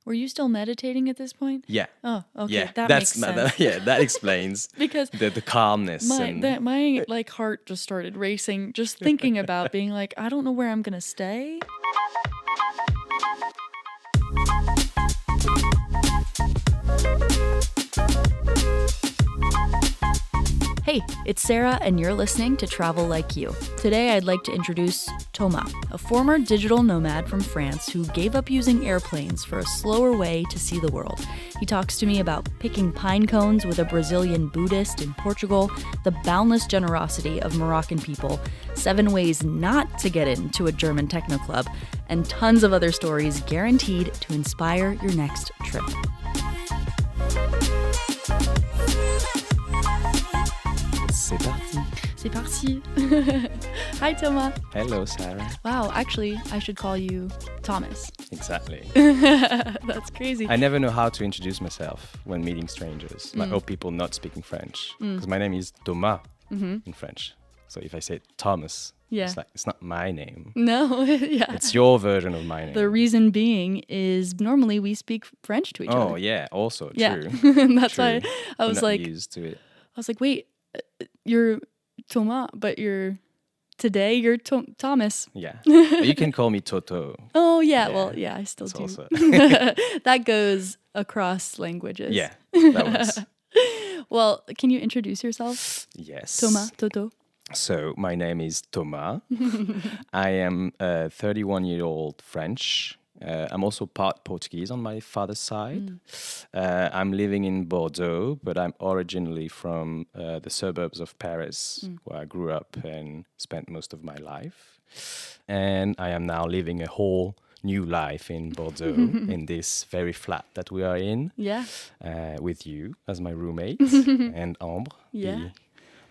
Were you still meditating at this point? Yeah. Oh, okay. Yeah, That makes sense. that explains Because the calmness. my like heart just started racing just thinking about being like, I don't know where I'm gonna stay. Hey, it's Sarah, and you're listening to Travel Like You. Today, I'd like to introduce Thomas, a former digital nomad from France who gave up using airplanes for a slower way to see the world. He talks to me about picking pine cones with a Brazilian Buddhist in Portugal, the boundless generosity of Moroccan people, 7 ways not to get into a German techno club, and tons of other stories guaranteed to inspire your next trip. C'est parti. Hi, Thomas. Hello, Sarah. Wow, actually, I should call you Thomas. Exactly. That's crazy. I never know how to introduce myself when meeting strangers, or people not speaking French. Because my name is Thomas in French. So if I say Thomas, it's not my name. No, yeah. It's your version of my name. The reason being is normally we speak French to each other. Oh, yeah, also true. Yeah. That's true. why I was We're not used to it. I was like, wait, you're Thomas, but you're Thomas. Yeah. But you can call me Toto. Oh, yeah. Well, yeah, I still do. Also That goes across languages. Yeah, that was. Well, can you introduce yourself? Yes. Thomas, Toto. So my name is Thomas. I am a 31-year-old French. I'm also part Portuguese on my father's side. I'm living in Bordeaux, but I'm originally from the suburbs of Paris, where I grew up and spent most of my life. And I am now living a whole new life in Bordeaux, in this very flat that we are in. Yeah. With you as my roommate and Ambre,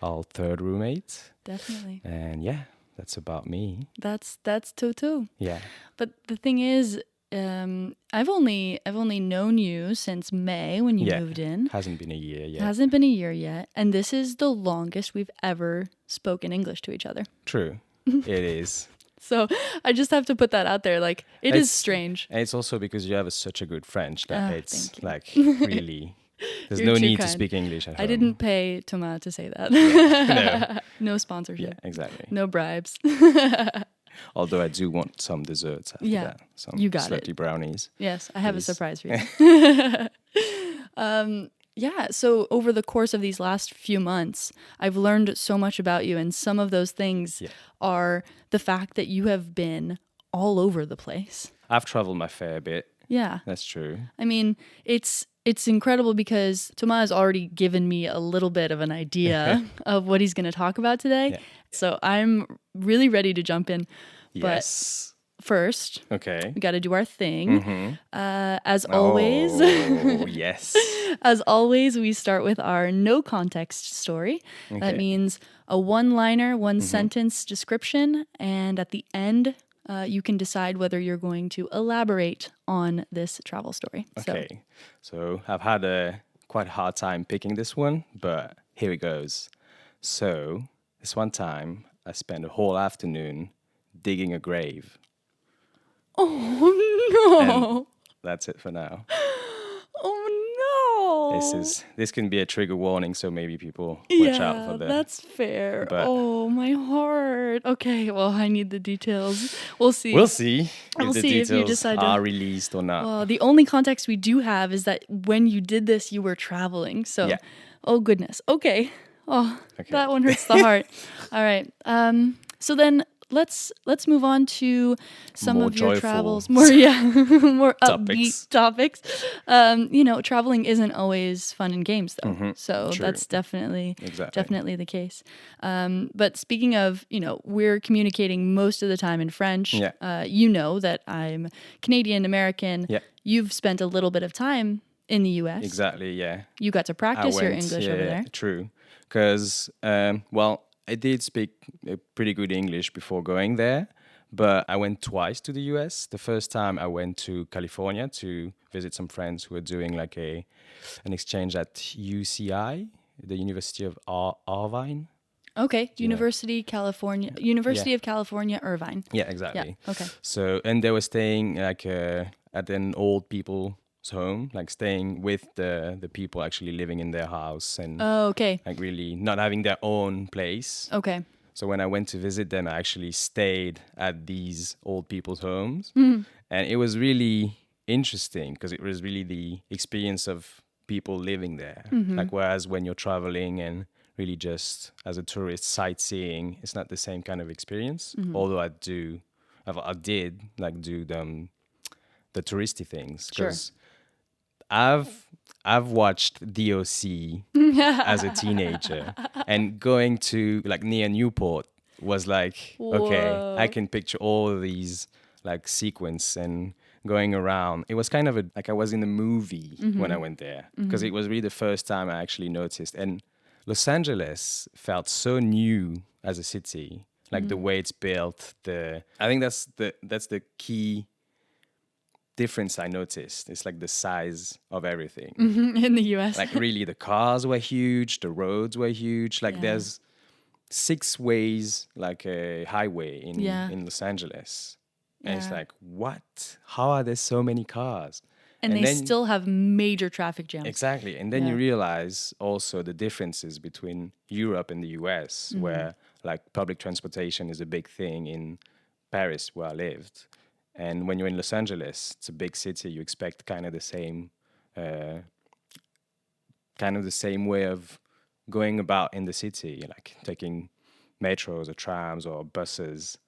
our third roommate. Definitely. And yeah. That's about me. That's Toto. Yeah. But the thing is, I've only known you since May when you moved in. Hasn't been a year yet. And this is the longest we've ever spoken English to each other. True. It is. So I just have to put that out there. Like, it is strange. And it's also because you have such a good French that it's like really... There's You're no need kind. to speak English at home. I didn't pay Thomas to say that. No. No sponsorship. Yeah, exactly. No bribes. Although I do want some desserts after that. Some you got slutty brownies. Yes, I have a surprise for you. So over the course of these last few months, I've learned so much about you, and some of those things are the fact that you have been all over the place. I've traveled my fair bit. Yeah. That's true. I mean, it's incredible because Thomas has already given me a little bit of an idea of what he's going to talk about today. Yeah. So I'm really ready to jump in. Yes. But first, we got to do our thing. As always. Oh, yes. As always, we start with our no context story. Okay. That means a one-liner, one-sentence description. And at the end, you can decide whether you're going to elaborate on this travel story. Okay, so I've had a quite hard time picking this one, but here it goes. So this one time, I spent a whole afternoon digging a grave. Oh, no. And that's it for now. Oh, no. This can be a trigger warning, so maybe people watch out for that. That's fair. But oh, my heart. Okay, well, I need the details. We'll see. We'll see if the details are released or not. Well, the only context we do have is that when you did this, you were traveling. So, oh, goodness. Okay. Oh, that one hurts the heart. All right. So then let's move on to some more of your joyful travels. More upbeat topics. Traveling isn't always fun and games though. So that's definitely the case. But speaking of, we're communicating most of the time in French. Yeah. You know that I'm Canadian American. Yeah. You've spent a little bit of time in the US. Exactly, yeah. You got to practice your English over there. True. Because, I did speak pretty good English before going there, but I went twice to the US. The first time I went to California to visit some friends who were doing like an exchange at UCI, the University of Irvine. Okay, University of California, Irvine. Yeah, exactly. Yeah. Okay. So, and they were staying like at an old people home, like staying with the people actually living in their house and Oh, okay. like really not having their own place. Okay. So when I went to visit them, I actually stayed at these old people's homes. And it was really interesting because it was really the experience of people living there. Like, whereas when you're traveling and really just as a tourist sightseeing, it's not the same kind of experience. Although I did like do the touristy things Sure. because I've watched DOC as a teenager, and going to like near Newport was like, okay, Whoa. I can picture all of these like sequence and going around. It was kind of like I was in a movie when I went there because it was really the first time I actually noticed. And Los Angeles felt so new as a city, like the way it's built. I think that's the key difference I noticed. It's like the size of everything. In the US. Like really the cars were huge, the roads were huge. Like there's 6 ways, like a highway in Los Angeles. And it's like, what? How are there so many cars? And they still have major traffic jams. Exactly. And then you realize also the differences between Europe and the US, where like public transportation is a big thing in Paris, where I lived. And when you're in Los Angeles, it's a big city, you expect kind of the same way of going about in the city, like taking metros or trams or buses.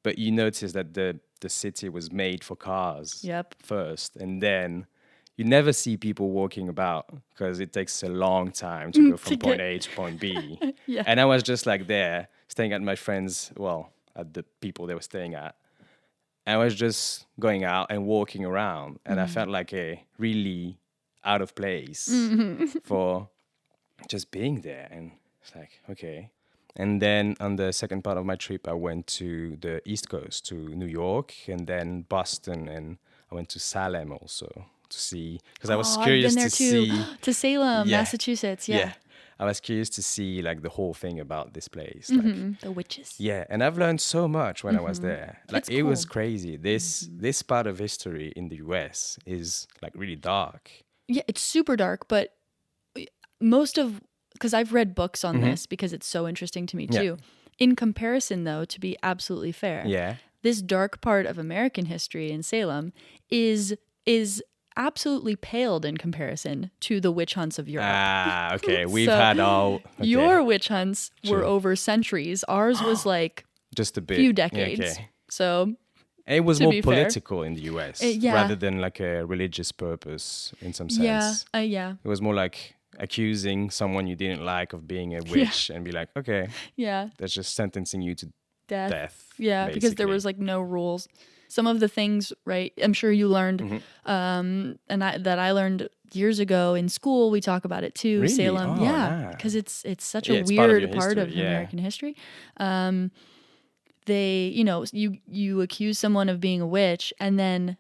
But you notice that the city was made for cars first, and then you never see people walking about because it takes a long time to go from point A to point B. And I was just like there, staying at my friends, at the people they were staying at. I was just going out and walking around, and I felt like a really out of place for just being there. And it's like, okay. And then on the second part of my trip, I went to the East Coast, to New York, and then Boston, and I went to Salem also to see, because I was curious I've been there to too. see To Salem, Massachusetts. Yeah. I was curious to see like the whole thing about this place, like The witches. yeah, and I've learned so much when I was there. Like it was crazy. This part of history in the US is like really dark. Yeah, it's super dark, but because I've read books on this because it's so interesting to me too. In comparison, though, to be absolutely fair, this dark part of American history in Salem is absolutely paled in comparison to the witch hunts of Europe. Ah, okay. We've had all... Okay. Your witch hunts were over centuries. Ours was like just a bit, few decades. Okay. So it was more political in the US rather than like a religious purpose in some sense. It was more like accusing someone you didn't like of being a witch and be like, okay, that's just sentencing you to death. Yeah, because there was like no rules. Some of the things, right, I'm sure you learned, that I learned years ago in school, we talk about it too, really? Salem. Because it's such a it's weird part of American history. They, you accuse someone of being a witch, and then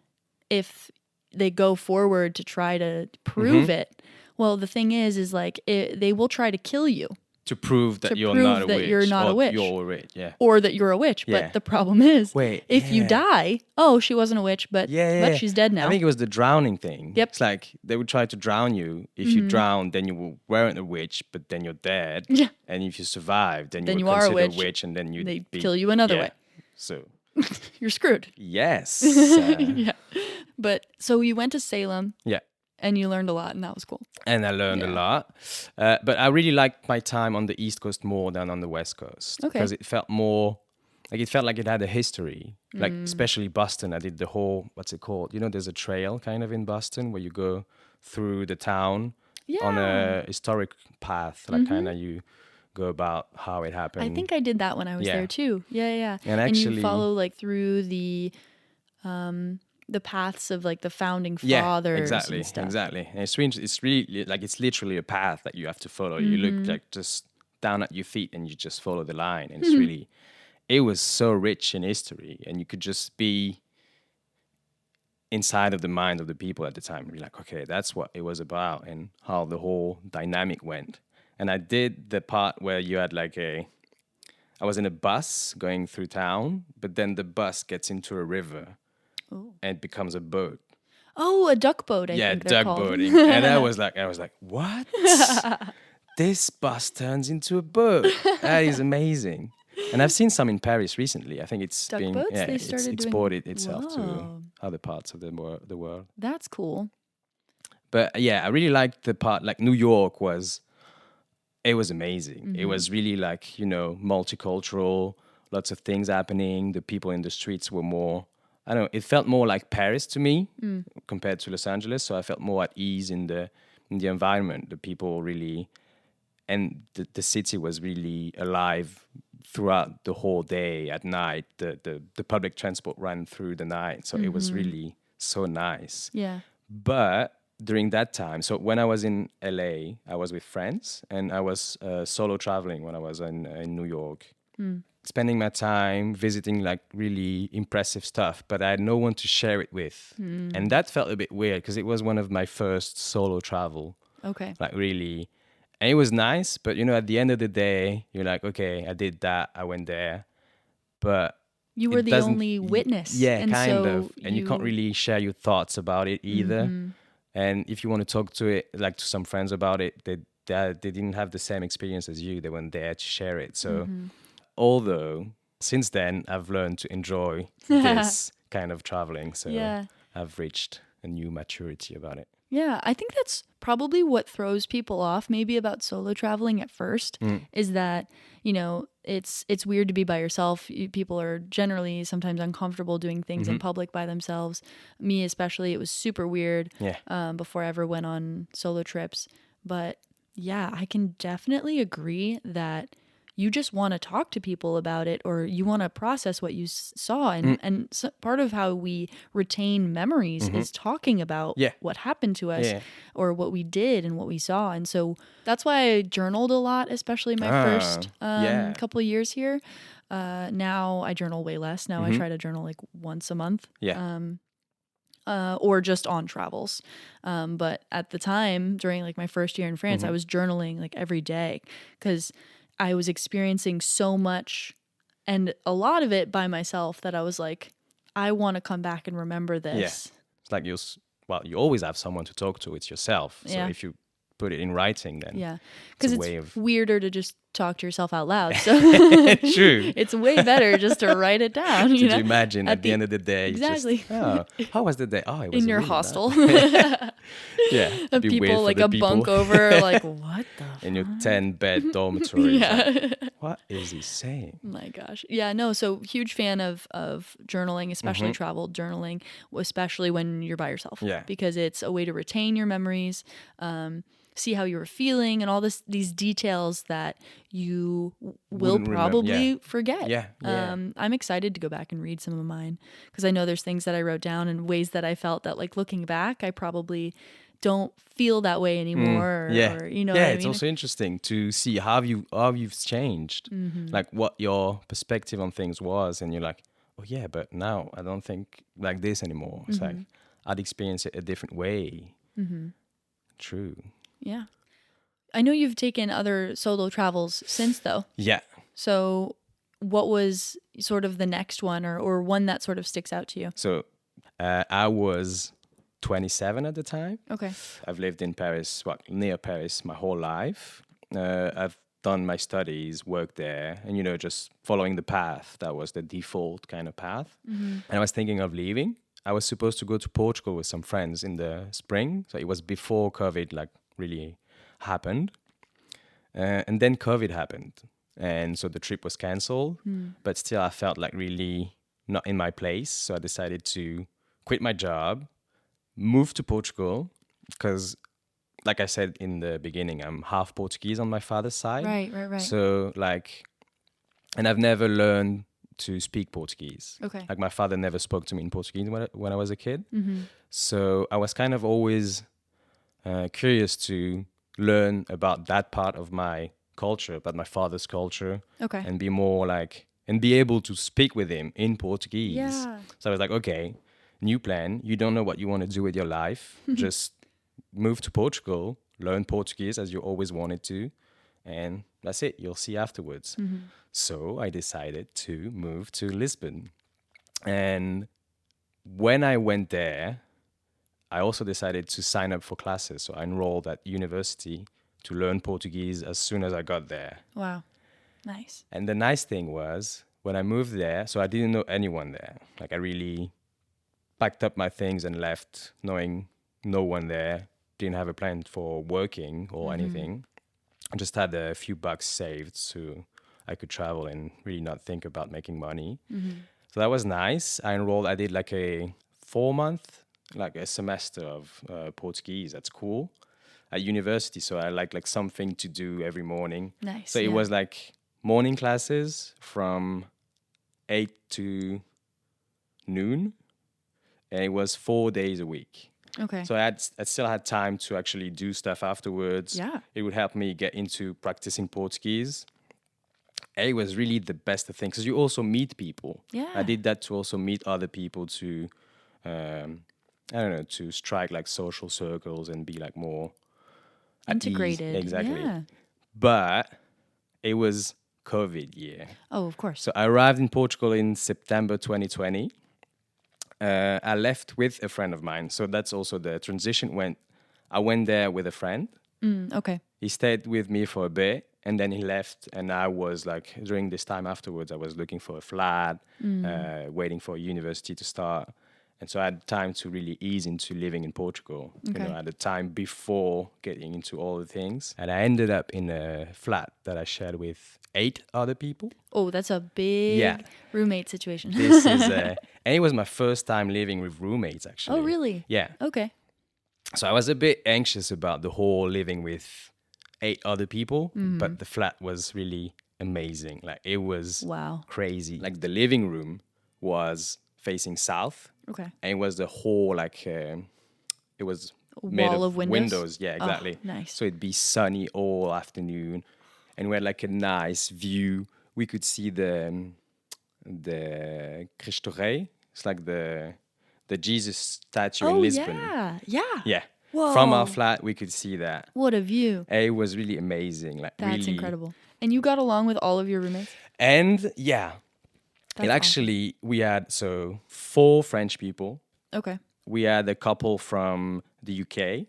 if they go forward to try to prove it, well, the thing is like they will try to kill you. To prove that you're not a witch. You're not a witch. You're a witch, Or that you're a witch. But the problem is, if you die, she wasn't a witch, but she's dead now. I think it was the drowning thing. Yep. It's like they would try to drown you. If you drown, then you weren't a witch, but then you're dead. Yeah. And if you survive, then you are a considered a witch, and then they kill you another way. So you're screwed. Yes. But so you went to Salem. Yeah. And you learned a lot, and that was cool. And I learned a lot. But I really liked my time on the East Coast more than on the West Coast. Because it felt more, like it felt like it had a history. Like especially Boston, I did the whole, what's it called? There's a trail kind of in Boston where you go through the town on a historic path. Like kind of you go about how it happened. I think I did that when I was there too. Yeah. And actually, you follow like through the paths of like the founding fathers and stuff. Exactly. And it's really like it's literally a path that you have to follow. You look like just down at your feet and you just follow the line. And it's really, it was so rich in history, and you could just be inside of the mind of the people at the time and be like, okay, that's what it was about and how the whole dynamic went. And I did the part where you had like I was in a bus going through town, but then the bus gets into a river. Ooh. And it becomes a boat. Oh, a duck boat, I Yeah, think they're duck called. boating. And I was like, what? This bus turns into a boat. That is amazing. And I've seen some in Paris recently. I think it's Duck been boats? They started doing... exported itself to Whoa. other parts of the world. That's cool. But yeah, I really liked the part, like New York it was amazing. Mm-hmm. It was really like, multicultural, lots of things happening. The people in the streets were more, I don't know, it felt more like Paris to me compared to Los Angeles. So I felt more at ease in the environment. The people really, and the city was really alive throughout the whole day. At night, the public transport ran through the night. So it was really so nice. Yeah. But during that time, so when I was in LA, I was with friends, and I was solo traveling when I was in New York, spending my time visiting like really impressive stuff, but I had no one to share it with. And that felt a bit weird because it was one of my first solo travel. Okay. Like really, and it was nice, but at the end of the day, you're like, okay, I did that, I went there, but you were the only witness. Yeah, and kind so of. And you can't really share your thoughts about it either. And if you want to talk to it, like to some friends about it, they didn't have the same experience as you. They weren't there to share it. So although since then I've learned to enjoy this kind of traveling. So I've reached a new maturity about it. Yeah, I think that's probably what throws people off maybe about solo traveling at first is that, it's weird to be by yourself. People are generally sometimes uncomfortable doing things in public by themselves. Me especially, it was super weird before I ever went on solo trips. But yeah, I can definitely agree that you just want to talk to people about it, or you want to process what you saw. And so part of how we retain memories is talking about what happened to us or what we did and what we saw. And so that's why I journaled a lot, especially my first couple of years here. Now I journal way less. Now I try to journal like once a month. Or just on travels. But at the time, during like my first year in France, I was journaling like every day because I was experiencing so much and a lot of it by myself that I was like, I want to come back and remember this. Yeah. It's like you always have someone to talk to. It's yourself. So if you put it in writing, then because it's weirder to just talk to yourself out loud. So true. It's way better just to write it down. Could you imagine at the end of the day? Exactly. How was the day? Oh, it was in your really hostel. And people like a bunk over, like what the? In your 10-bed dormitory. Yeah. Like, what is he saying? My gosh. Yeah. No. So huge fan of journaling, especially travel journaling, especially when you're by yourself. Yeah. Because it's a way to retain your memories. See how you were feeling and all these details that you will probably forget. Yeah. I'm excited to go back and read some of mine because I know there's things that I wrote down and ways that I felt that like looking back, I probably don't feel that way anymore. Or, you know what I mean? It's also interesting to see how you've changed, like what your perspective on things was. And you're like, oh yeah, but now I don't think like this anymore. It's like I'd experience it a different way. True. Yeah. I know you've taken other solo travels since though. Yeah. So what was sort of the next one or one that sort of sticks out to you? So I was 27 at the time. Okay. I've lived in Paris, near Paris my whole life. I've done my studies, worked there, and just following the path. That was the default kind of path. And I was thinking of leaving. I was supposed to go to Portugal with some friends in the spring. So it was before COVID really happened. And then COVID happened. And so the trip was canceled. But still I felt like really not in my place. So I decided to quit my job, move to Portugal, because like I said in the beginning, I'm half Portuguese on my father's side. Right. So and I've never learned to speak Portuguese. Okay. Like my father never spoke to me in Portuguese when I was a kid. So I was kind of always curious to learn about that part of my culture, about my father's culture. Okay. And be more and be able to speak with him in Portuguese. Yeah. So I was like, okay, new plan. You don't know what you want to do with your life. Just move to Portugal, learn Portuguese as you always wanted to, and that's it. You'll see afterwards. So I decided to move to Lisbon. And when I went there, I also decided to sign up for classes. So I enrolled at university to learn Portuguese as soon as I got there. Wow. Nice. And the nice thing was when I moved there, so I didn't know anyone there. Like I really packed up my things and left knowing no one there. Didn't have a plan for working or anything. I just had a few bucks saved so I could travel and really not think about making money. So that was nice. I enrolled, I did like a 4 month, like a semester of Portuguese. That's cool. At university, so I like something to do every morning. Nice. So it was like morning classes from 8 to noon, and it was 4 days a week. Okay. So I still had time to actually do stuff afterwards. Yeah. It would help me get into practicing Portuguese. And it was really the best thing because you also meet people. Yeah. I did that to also meet other people to, I don't know, to strike like social circles and be like more at ease. Integrated. Exactly. Yeah. But it was COVID year. Oh, of course. So I arrived in Portugal in September 2020. I left with a friend of mine. So that's also the transition. I went there with a friend. Okay. He stayed with me for a bit and then he left. And I was like, during this time afterwards, I was looking for a flat, waiting for university to start. And so I had time to really ease into living in Portugal, at the time before getting into all the things. And I ended up in a flat that I shared with 8 other people. Oh, that's a big roommate situation. This is, and it was my first time living with roommates, actually. Oh, really? Yeah. Okay. So I was a bit anxious about the whole living with 8 other people, but the flat was really amazing. Like it was crazy. Like the living room was facing south. Okay. And it was the whole it was A made wall of of windows? Yeah, exactly. Oh, nice. So it'd be sunny all afternoon, and we had like a nice view. We could see the Cristo Rei. It's like the Jesus statue in Lisbon. Yeah. Yeah. Whoa. From our flat, we could see that. What a view. And it was really amazing. Like That's really incredible. And you got along with all of your roommates? And yeah. That's It actually, we had 4 French people. Okay. We had a couple from the UK,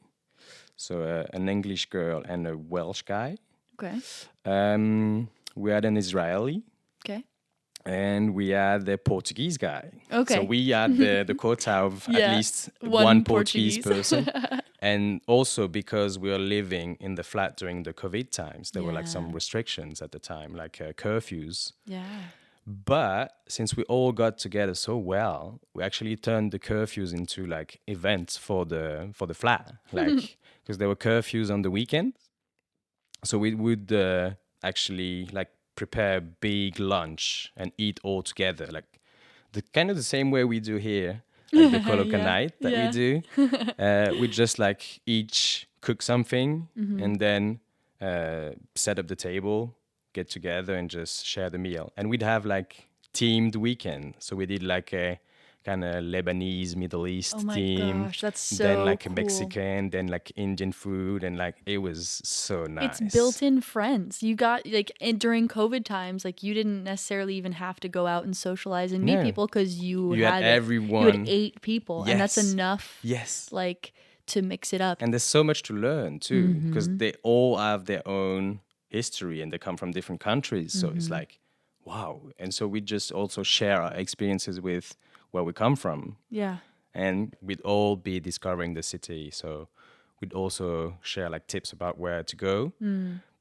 so an English girl and a Welsh guy. Okay. We had an Israeli. Okay. And we had the Portuguese guy. Okay. So we had the quota of at least one Portuguese person. And also because we were living in the flat during the COVID times, there were like some restrictions at the time, like curfews. Yeah. But since we all got together so well, we actually turned the curfews into like events for the flat, like because there were curfews on the weekend. So we would actually like prepare big lunch and eat all together, like the kind of the same way we do here, like the Coloca night that we do. We just like each cook something and then set up the table, get together and just share the meal. And we'd have like teamed weekend. So we did like a kind of Lebanese, Middle East team. Gosh, that's so then like cool. a Mexican, then like Indian food, and like it was so nice. It's built-in friends. You got like during COVID times, like you didn't necessarily even have to go out and socialize and meet people because you had everyone. You had 8 people, and that's enough. Yes. Like to mix it up. And there's so much to learn too, because they all have their own history and they come from different countries. So it's like, wow. And so we just also share our experiences with where we come from. Yeah. And we'd all be discovering the city. So we'd also share like tips about where to go.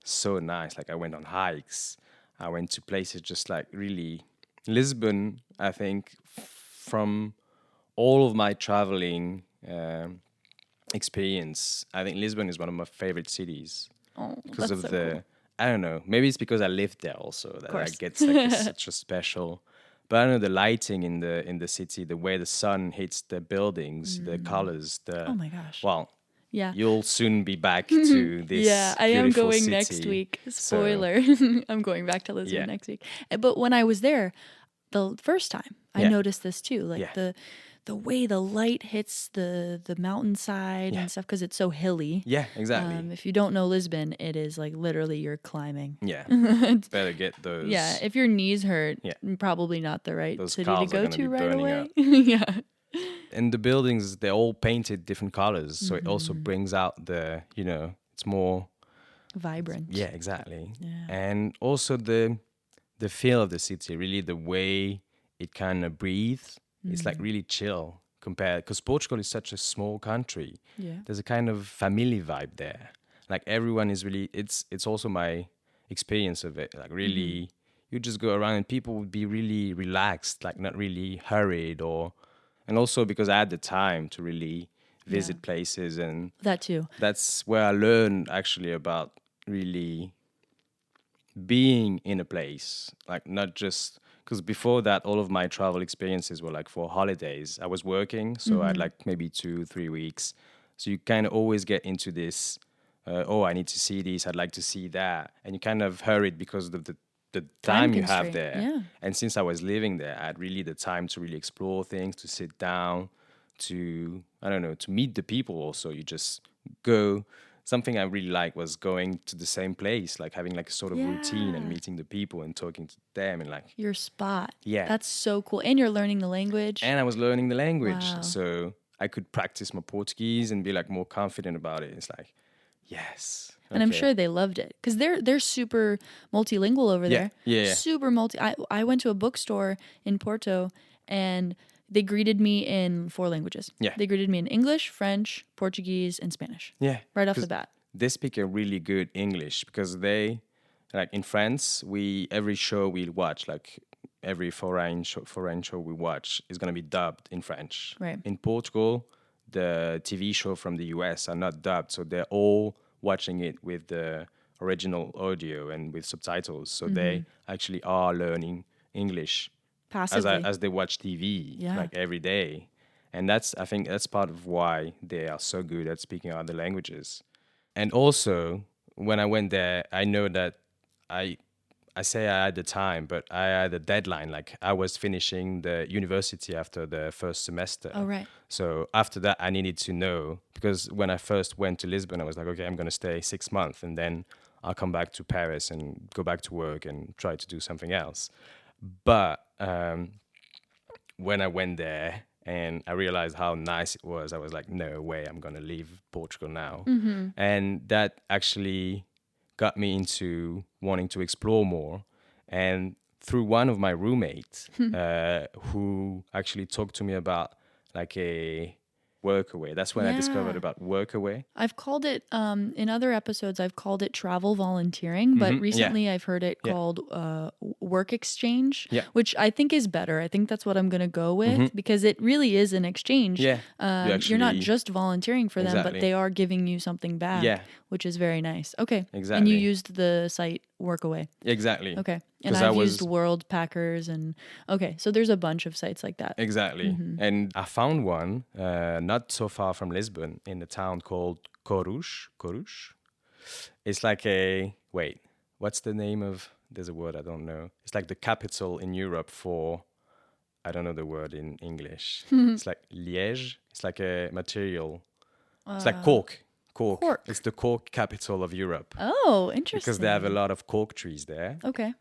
So nice. Like I went on hikes. I went to places just like really Lisbon, I think from all of my traveling experience, I think Lisbon is one of my favorite cities. Because of cool. I don't know, maybe it's because I lived there also that I get like such a special. But I don't know, the lighting in the city, the way the sun hits the buildings, the colors, oh my gosh. Well, yeah, you'll soon be back to this. Yeah, I am going city. next week. Spoiler, I'm going back to Lisbon next week. But when I was there, the first time, I noticed this too, like the way the light hits the mountainside and stuff, because it's so hilly. Yeah, exactly. If you don't know Lisbon, it is like literally you're climbing. Yeah, better get those. Yeah, if your knees hurt, probably not the right those city to go to right away. yeah. and the buildings, they're all painted different colors. So it also brings out the, it's more vibrant. Yeah, exactly. Yeah. And also the feel of the city, really the way it kind of breathes. It's like really chill compared, because Portugal is such a small country. Yeah. There's a kind of family vibe there. Like everyone is really, it's also my experience of it. Like really, you just go around and people would be really relaxed, like not really hurried and also because I had the time to really visit places, and That too. that's where I learned actually about really being in a place, like not just because before that all of my travel experiences were like for holidays. I was working, so I had like maybe 2-3 weeks, so you kind of always get into this I need to see this, I'd like to see that, and you kind of hurried because of the time you have constraint, there. yeah. And since I was living there, I had really the time to really explore things, to sit down, to I don't know, to meet the people. Also, you just go. Something I really like was going to the same place, like having like a sort of routine and Yeah. meeting the people and talking to them and like, Your spot. Yeah. That's so cool. And you're learning the language. and I was learning the language, Wow. so I could practice my Portuguese and be like more confident about it. It's like, yes. And I'm okay. sure they loved it because they're super multilingual over Yeah, there. yeah. Super multi. I went to a bookstore in Porto and they greeted me in 4 languages. Yeah. They greeted me in English, French, Portuguese, and Spanish. Yeah. Right off the 'Cause bat. they speak a really good English because they, like in France, every show we watch, like every foreign show we watch is gonna be dubbed in French. Right. In Portugal, the TV show from the US are not dubbed, so they're all watching it with the original audio and with subtitles. So they actually are learning English Passively. as they watch TV Yeah. like every day. And I think that's part of why they are so good at speaking other languages. And also, when I went there, I know that I I say I had the time, but I had a deadline. Like I was finishing the university after the first semester. Oh, right. So after that, I needed to know, because when I first went to Lisbon, I was like, okay, I'm going to stay 6 months and then I'll come back to Paris and go back to work and try to do something else. But when I went there and I realized how nice it was, I was like, no way, I'm going to leave Portugal now. And that actually got me into wanting to explore more. And through one of my roommates, who actually talked to me about like a workaway. That's when I discovered Yeah. about workaway. I've called it, in other episodes, I've called it travel volunteering, but recently I've heard it called work exchange, Yeah. which I think is better. I think that's what I'm going to go with because it really is an exchange. Yeah. You're not just volunteering for them, but Exactly. they are giving you something back, Yeah. which is very nice. Okay. And Exactly. you used the site Workaway. Exactly. Okay. And 'Cause I've used World Packers and okay. So there's a bunch of sites like that. Exactly. And I found one not so far from Lisbon in a town called Coruche. Coruche? It's like what's the name of, there's a word I don't know. It's like the capital in Europe for, I don't know the word in English. It's like Liège. It's like a material. It's like cork. Cork. It's the cork capital of Europe. Oh, interesting. Because they have a lot of cork trees there. Okay.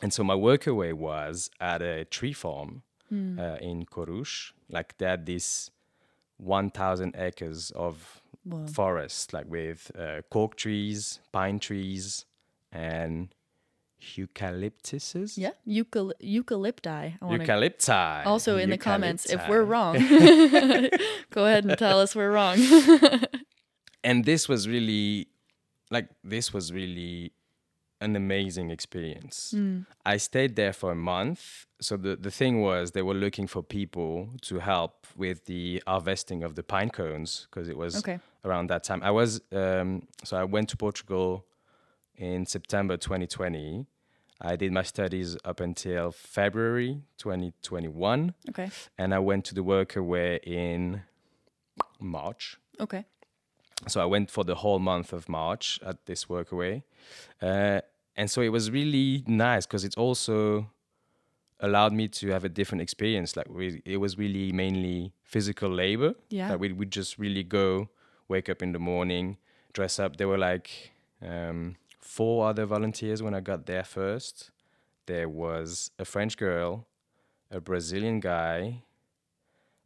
And so my workaway was at a tree farm in Coruche. Like they had this 1,000 acres of forest, like with cork trees, pine trees, and eucalyptuses. Yeah. Eucalypti. I wanna- Eucalypti. Also in the comments, if Eucalypti. we're wrong, go ahead and tell us we're wrong. And this was really an amazing experience. I stayed there for a month. So the thing was, they were looking for people to help with the harvesting of the pine cones, because it was Okay. around that time. I went to Portugal in September 2020. I did my studies up until February 2021. Okay. And I went to the workaway in March. Okay. So I went for the whole month of March at this workaway. And so it was really nice because it also allowed me to have a different experience. Like it was really mainly physical labor. Yeah. Like we would just really go, wake up in the morning, dress up. There were like 4 other volunteers when I got there first. There was a French girl, a Brazilian guy,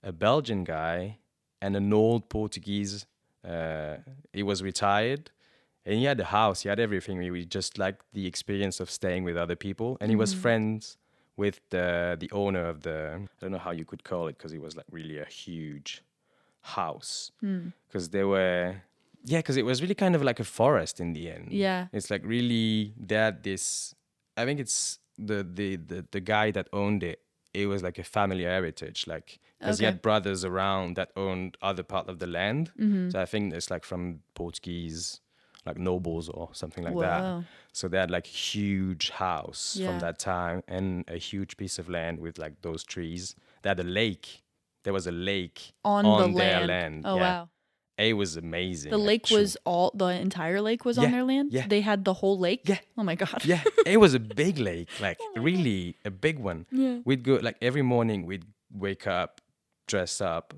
a Belgian guy, and an old Portuguese. He was retired, and he had a house. He had everything. We just liked the experience of staying with other people, and he was friends with the owner of the. I don't know how you could call it because it was like really a huge house. Because they were. Yeah, because it was really kind of like a forest in the end. Yeah. It's like really they had this. I think it's the guy that owned it. It was like a family heritage, like because he Okay. had brothers around that owned other part of the land. So I think it's like from Portuguese, like nobles or something like that. Whoa. So they had like huge house Yeah. from that time and a huge piece of land with like those trees. They had a lake. There was a lake On the their land. land. Oh, wow. It was amazing. The lake was the entire lake was on Yeah, their land? yeah. They had the whole lake? Yeah. Oh my God. Yeah, it was a big lake, like really a big one. Yeah. We'd go like every morning. We'd wake up, dress up,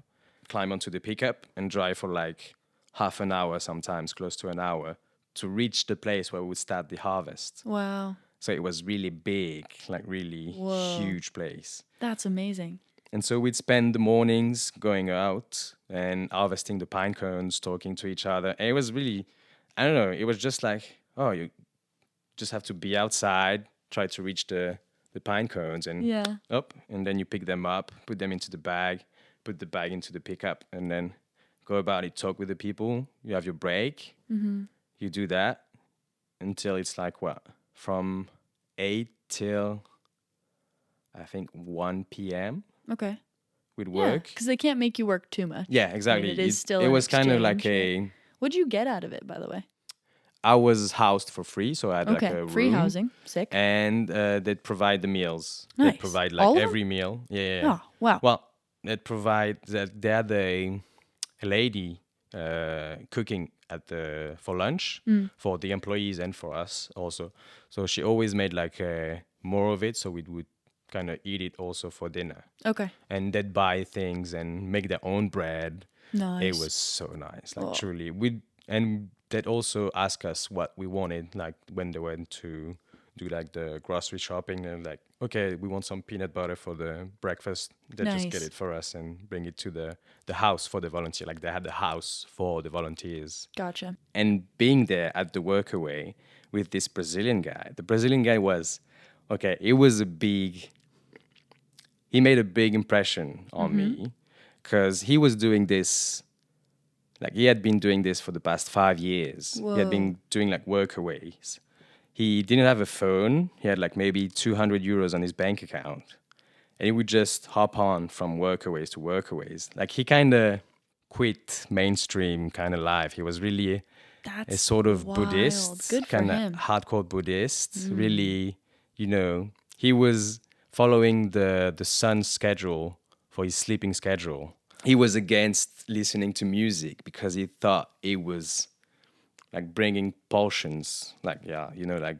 climb onto the pickup, and drive for like half an hour, sometimes close to an hour, to reach the place where we would start the harvest. Wow. So it was really big, like really Whoa. huge place. That's amazing. And so we'd spend the mornings going out and harvesting the pine cones, talking to each other. And it was really, I don't know, it was just like, oh, you just have to be outside, try to reach the pine cones and Yeah. up. And then you pick them up, put them into the bag, put the bag into the pickup, and then go about it, talk with the people. You have your break. You do that until it's like what? From 8 till, I think, 1 p.m. Okay. we'd Yeah. work. Because they can't make you work too much. Yeah, exactly. it is still it an was kind of like exchange, What'd you get out of it, by the way? I was housed for free, so I had like Okay. a Free room, housing. Sick. and they'd provide the meals. Nice. They'd provide All like of every meal. Yeah. Oh, wow. Well, they'd provide that they had a lady cooking for lunch for the employees and for us also. So she always made like more of it, so we would kind of eat it also for dinner. Okay. And they'd buy things and make their own bread. Nice. It was so nice, like truly. And they'd also ask us what we wanted, like when they went to do like the grocery shopping. And like, okay, we want some peanut butter for the breakfast. They just get Nice. it for us and bring it to the house for the volunteer. Like they had the house for the volunteers. Gotcha. And being there at the workaway with this Brazilian guy, the Brazilian guy was, okay, he made a big impression on me because he was doing this, like he had been doing this for the past 5 years. He had been doing like workaways. He didn't have a phone. He had like maybe 200 euros on his bank account. And he would just hop on from workaways to workaways. Like he kind of quit mainstream kind of life. He was really That's a sort of wild. Buddhist, Good for kind him. of hardcore Buddhist. Really, he was following the sun's schedule for his sleeping schedule. He was against listening to music because he thought it was like bringing pulsions. Like, like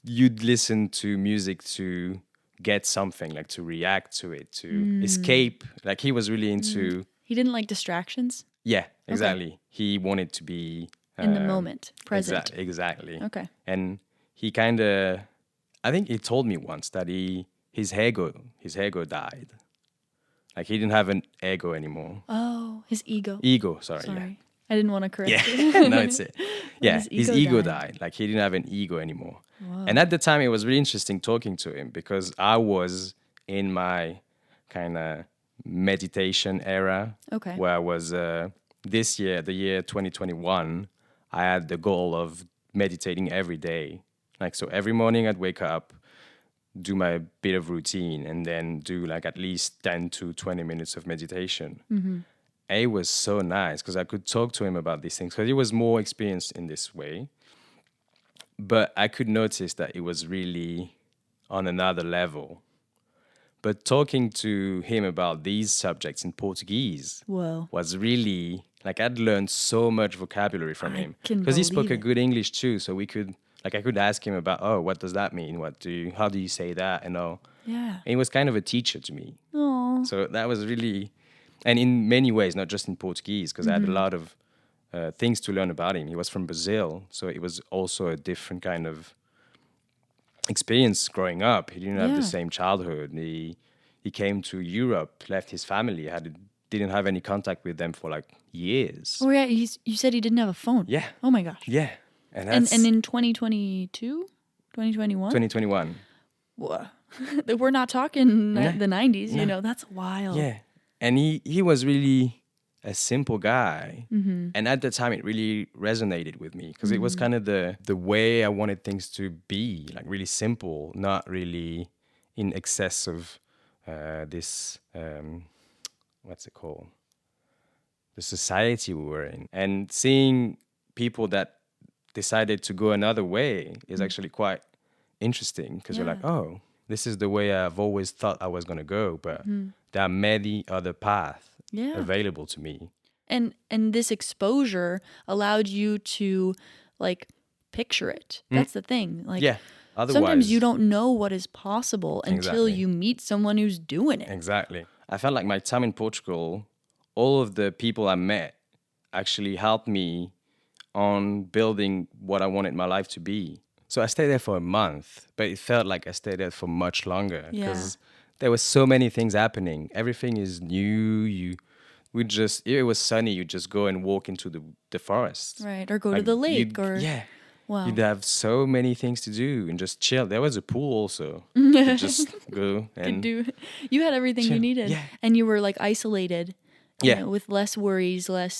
you'd listen to music to get something, like to react to it, to escape. Like he was really into... He didn't like distractions? Yeah, exactly. He wanted to be... In the moment, present. Exactly. Okay. And he kind of... I think he told me once that his ego died. Like he didn't have an ego anymore. Oh, his ego. Ego, sorry. Sorry. I didn't want to correct Yeah. you. Yeah. No, it's it. Yeah, his his ego ego died. died. Like he didn't have an ego anymore. And at the time, it was really interesting talking to him because I was in my kind of meditation era. Okay. Where I was this year, the year 2021, I had the goal of meditating every day. Like, so every morning I'd wake up, do my bit of routine, and then do like at least 10 to 20 minutes of meditation. And it was so nice because I could talk to him about these things because he was more experienced in this way. But I could notice that it was really on another level. But talking to him about these subjects in Portuguese Whoa. was really, like I'd learned so much vocabulary from him. can Because he spoke believe a it. good English too, so we could, like I could ask him about, oh, what does that mean? How do you say that? And all. Yeah. And he was kind of a teacher to me. Oh. So that was really, and in many ways, not just in Portuguese, because I had a lot of things to learn about him. He was from Brazil, so it was also a different kind of experience growing up. He didn't have Yeah. the same childhood. he came to Europe, left his family, didn't have any contact with them for like years. Oh yeah, you said he didn't have a phone. Yeah. Oh my gosh. Yeah. And And that's in 2022, 2021. 2021. Whoa. We're not talking No. the 90s. No. You know, that's wild. Yeah. And he was really a simple guy. Mm-hmm. And at the time, it really resonated with me because it was kind of the way I wanted things to be, like really simple, not really in excess of this, what's it called? The society we were in. And seeing people that decided to go another way is actually quite interesting because you're like, oh, this is the way I've always thought I was going to go, but there are many other paths available to me. And this exposure allowed you to like picture it. That's the thing. Like Otherwise, sometimes you don't know what is possible until you meet someone who's doing it. Exactly. I felt like my time in Portugal, all of the people I met actually helped me on building what I wanted my life to be. So I stayed there for a month, but it felt like I stayed there for much longer because there were so many things happening. Everything is new. If it was sunny, you just go and walk into the forest. Right, or go to the lake wow. You'd have so many things to do and just chill. There was a pool also. You just go and you had everything chill. you needed. Yeah. And you were like isolated. You Yeah. know, with less worries, less,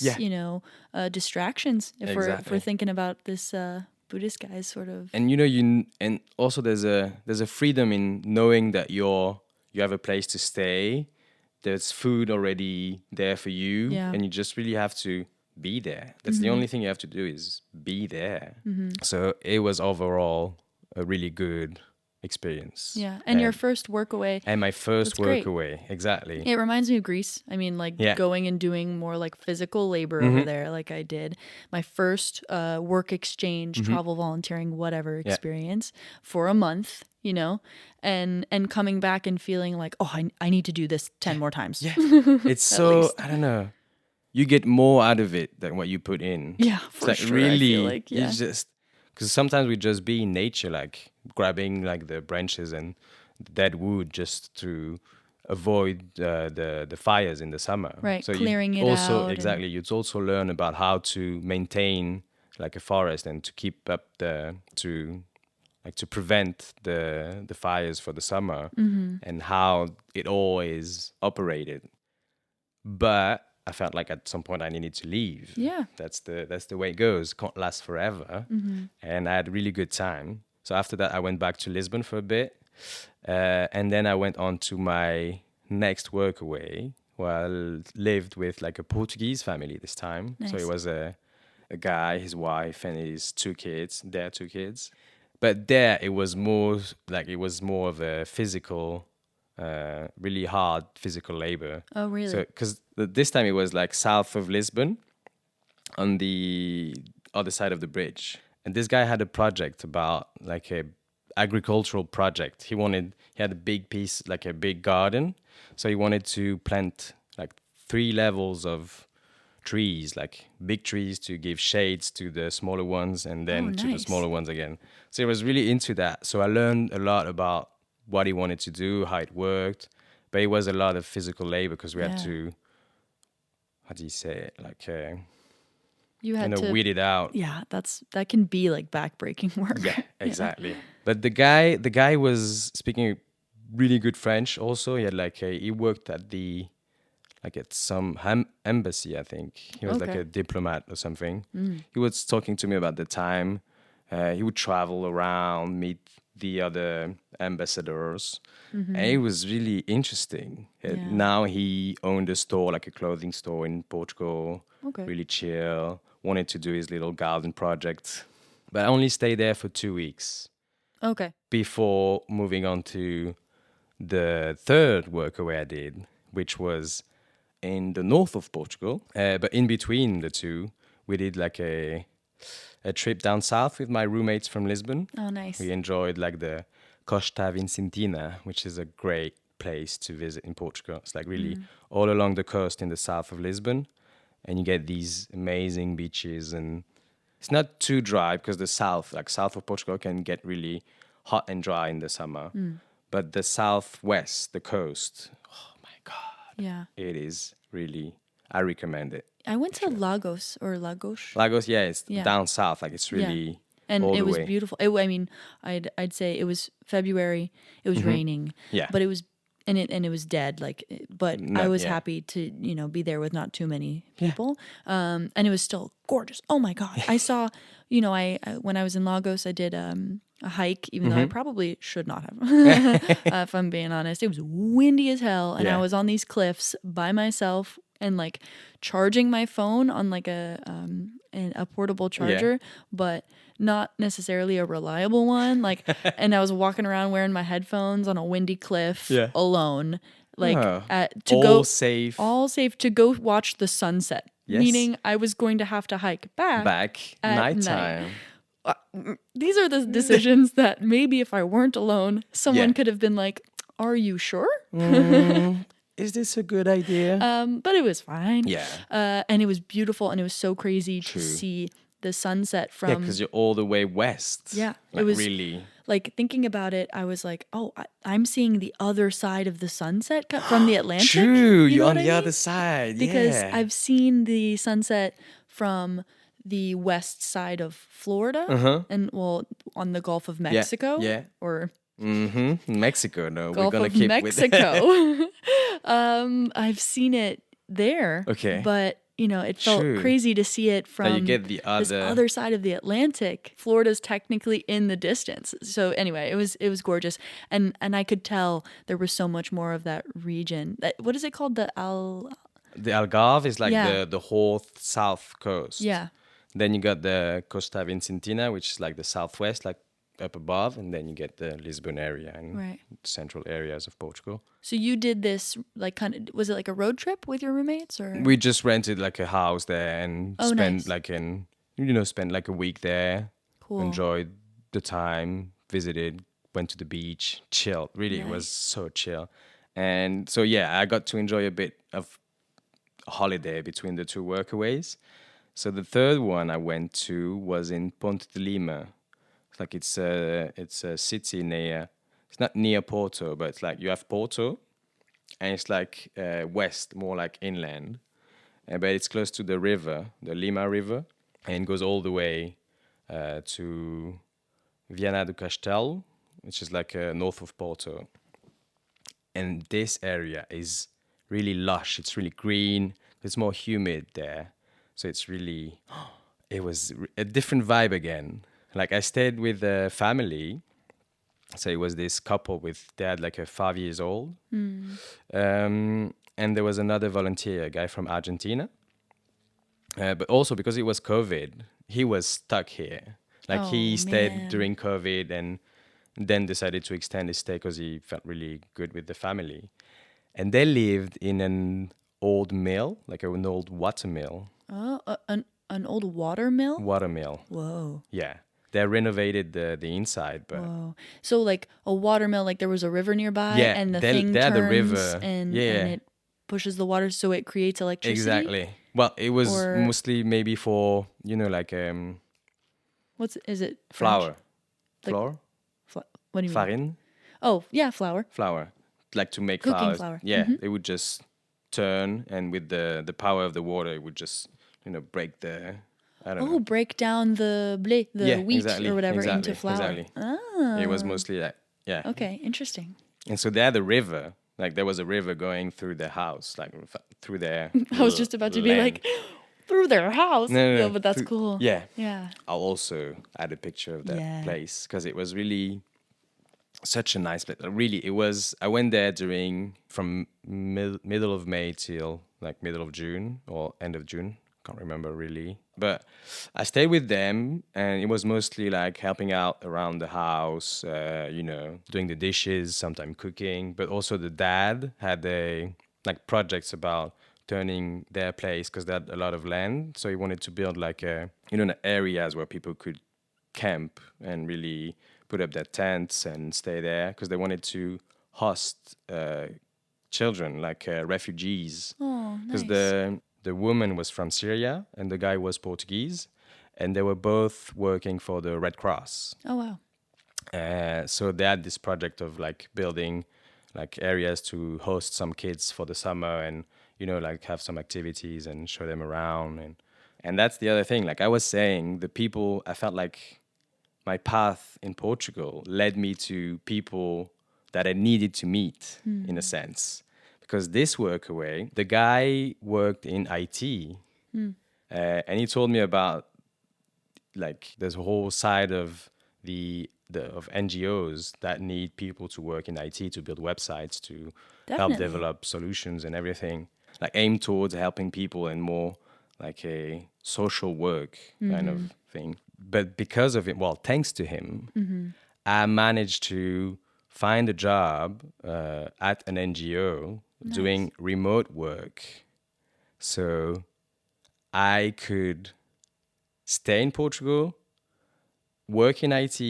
distractions. If we're thinking about this Buddhist guy's sort of. And and also there's a freedom in knowing that you have a place to stay. There's food already there for you, and you just really have to be there. That's the only thing you have to do is be there. So it was overall a really good experience. Yeah, and your first work away. And my first work great. away, exactly. It reminds me of Greece. I mean, like going and doing more like physical labor over there, like I did. My first work exchange, travel volunteering, whatever experience for a month, and coming back and feeling like, oh, I need to do this 10 more times. Yeah, it's so, I don't know. You get more out of it than what you put in. Yeah, for it's like sure. Really, I feel like, you just, because sometimes we just be in nature, like grabbing like the branches and dead wood just to avoid the fires in the summer. Right, so clearing it also, out. Exactly. You'd also learn about how to maintain like a forest and to keep up to prevent the fires for the summer and how it all is operated. But I felt like at some point I needed to leave. Yeah. That's the way it goes. Can't last forever. And I had a really good time. So after that, I went back to Lisbon for a bit. And then I went on to my next work away, where I lived with like a Portuguese family this time. Nice. So it was a guy, his wife, and his their two kids. But there it was more of a physical, really hard physical labor. Oh, really? So, because this time it was like south of Lisbon, on the other side of the bridge. And this guy had a project about like a agricultural project. He had a big piece, like a big garden. So he wanted to plant like 3 levels of trees, like big trees to give shades to the smaller ones and then to the smaller ones again. So he was really into that. So I learned a lot about what he wanted to do, how it worked. But it was a lot of physical labor because we had to, how do you say it? Like, you had to weed it out. Yeah, that can be like backbreaking work. Yeah, exactly. But the guy was speaking really good French also. He had he worked at at some embassy, I think. He was like a diplomat or something. He was talking to me about the time. He would travel around, meet the other ambassadors. And it was really interesting. Now he owned a store, like a clothing store in Portugal. Really chill. Wanted to do his little garden project. But I only stayed there for 2 weeks. Okay. Before moving on to the third workaway I did, which was in the north of Portugal. But in between the two, we did like a trip down south with my roommates from Lisbon. Oh, nice. We enjoyed like the Costa Vicentina, which is a great place to visit in Portugal. It's like really all along the coast in the south of Lisbon. And you get these amazing beaches, and it's not too dry because the south of Portugal can get really hot and dry in the summer. But the southwest, the coast, oh my God, Yeah. it is really, I recommend it. I went to Lagos or Lagos. Lagos, yeah, it's Yeah. down south. Like it's Yeah. really And all it the was way. beautiful. I mean, I'd say it was February. It was raining. Yeah. But it was and it was dead. Like, but I was yeah. happy to be there with not too many people. And it was still gorgeous. Oh my God! I saw, I when I was in Lagos, I did a hike, even though I probably should not have. If I'm being honest, it was windy as hell, and I Yeah. was on these cliffs by myself and like charging my phone on like a portable charger, but not necessarily a reliable one. Like, and I was walking around wearing my headphones on a windy cliff alone, like all safe. all safe to go watch the sunset. Yes. Meaning I was going to have to hike back at nighttime. These are the decisions that maybe if I weren't alone, someone could have been like, "Are you sure?" Is this a good idea? But it was fine. Yeah. And it was beautiful, and it was so crazy to see the sunset from. Yeah, because you're all the way west. Yeah, like it was really. Like thinking about it, I was like, "Oh, I'm seeing the other side of the sunset from the Atlantic." True, You know you're on what I the mean? other side. Because yeah. I've seen the sunset from the west side of Florida and on the Gulf of Mexico. Yeah. Or Mexico, no, Gulf we're gonna of keep Mexico. with I've seen it there. Okay. But it felt True. crazy to see it from you get the this other side of the Atlantic. Florida's technically in the distance. So anyway, it was gorgeous. And I could tell there was so much more of that region. What is it called? The Algarve is like the whole south coast. Yeah. Then you got the Costa Vicentina, which is like the southwest, like up above, and then you get the Lisbon area and central areas of Portugal. So you did this was it like a road trip with your roommates, or? We just rented like a house there and spent nice. spent like a week there. Cool. Enjoyed the time, visited, went to the beach, chilled. Really, Nice. It was so chill. And so I got to enjoy a bit of a holiday between the two workaways. So the third one I went to was in Ponte de Lima. It's a city near. It's not near Porto, but it's like you have Porto, and it's like west, more like inland, but it's close to the river, the Lima River, and it goes all the way to Viana do Castelo, which is like north of Porto. And this area is really lush. It's really green. It's more humid there. So it's really, it was a different vibe again. Like I stayed with a family. So it was this couple they had like a 5 years old. And there was another volunteer, a guy from Argentina. But also because it was COVID, he was stuck here. Like he stayed during COVID and then decided to extend his stay because he felt really good with the family. And they lived in an old mill, like an old water mill. Oh, an old water mill? Water mill. Whoa. Yeah. They renovated the inside, but whoa. So like a water mill, like there was a river nearby, and the thing they had turns a river. and it pushes the water, so it creates electricity. Exactly. Well, it was mostly maybe for is it? Flour. Like, Flour. What do you mean? Farine. Oh yeah, flour. Flour, like to make Cooking flours. flour. Yeah, it would just turn, and with the power of the water, it would just break the. I don't know. Break down the wheat or whatever into flour. Exactly. Oh. It was mostly that. Yeah. Okay, interesting. And so they had a river. Like there was a river going through their house, like through their. I was just about to be like, through their house. No, but that's cool. Yeah. Yeah. I'll also add a picture of that place because it was really such a nice place. Really, it was. I went there from middle of May till like middle of June or end of June. Can't remember really. But I stayed with them, and it was mostly like helping out around the house, doing the dishes, sometimes cooking. But also the dad had projects about turning their place because they had a lot of land. So he wanted to build areas where people could camp and really put up their tents and stay there because they wanted to host children, like refugees. Oh, nice. Because the woman was from Syria and the guy was Portuguese, and they were both working for the Red Cross. Oh, wow. So they had this project of like building like areas to host some kids for the summer, and like have some activities and show them around. And that's the other thing, like I was saying, the people, I felt like my path in Portugal led me to people that I needed to meet in a sense. Because this workaway, the guy worked in IT, and he told me about like this whole side of of NGOs that need people to work in IT to build websites, to help Definitely. develop solutions and everything, like aim towards helping people and more like a social work kind of thing. But because of it, well, thanks to him, I managed to find a job at an NGO doing remote work. So I could stay in Portugal, work in IT,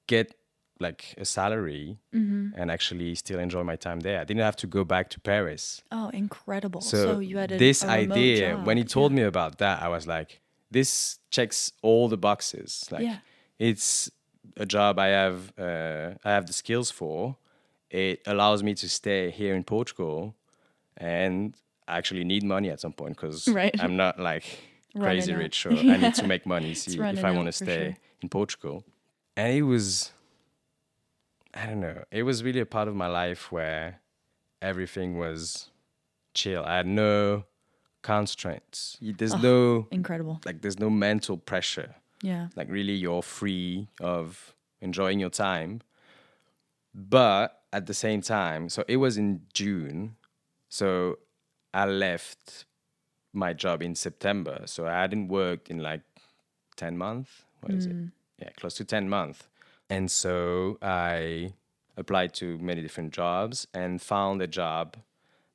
get like a salary, and actually still enjoy my time there. I didn't have to go back to Paris. Oh, incredible. So you had this a remote idea, job. when he told me about that, I was like, this checks all the boxes. Like, Yeah. it's a job I have the skills for. It allows me to stay here in Portugal, and I actually need money at some point because Right. I'm not like crazy Running out. rich, or I need to make money It's if running I out want to for stay sure. in Portugal. And it was, I don't know, it was really a part of my life where everything was chill. I had no constraints. There's no Incredible. like there's no mental pressure. Yeah. Like really you're free of enjoying your time. But at the same time, so it was in June. So I left my job in September. So I hadn't worked in like 10 months. What is it? Yeah, close to 10 months. And so I applied to many different jobs and found a job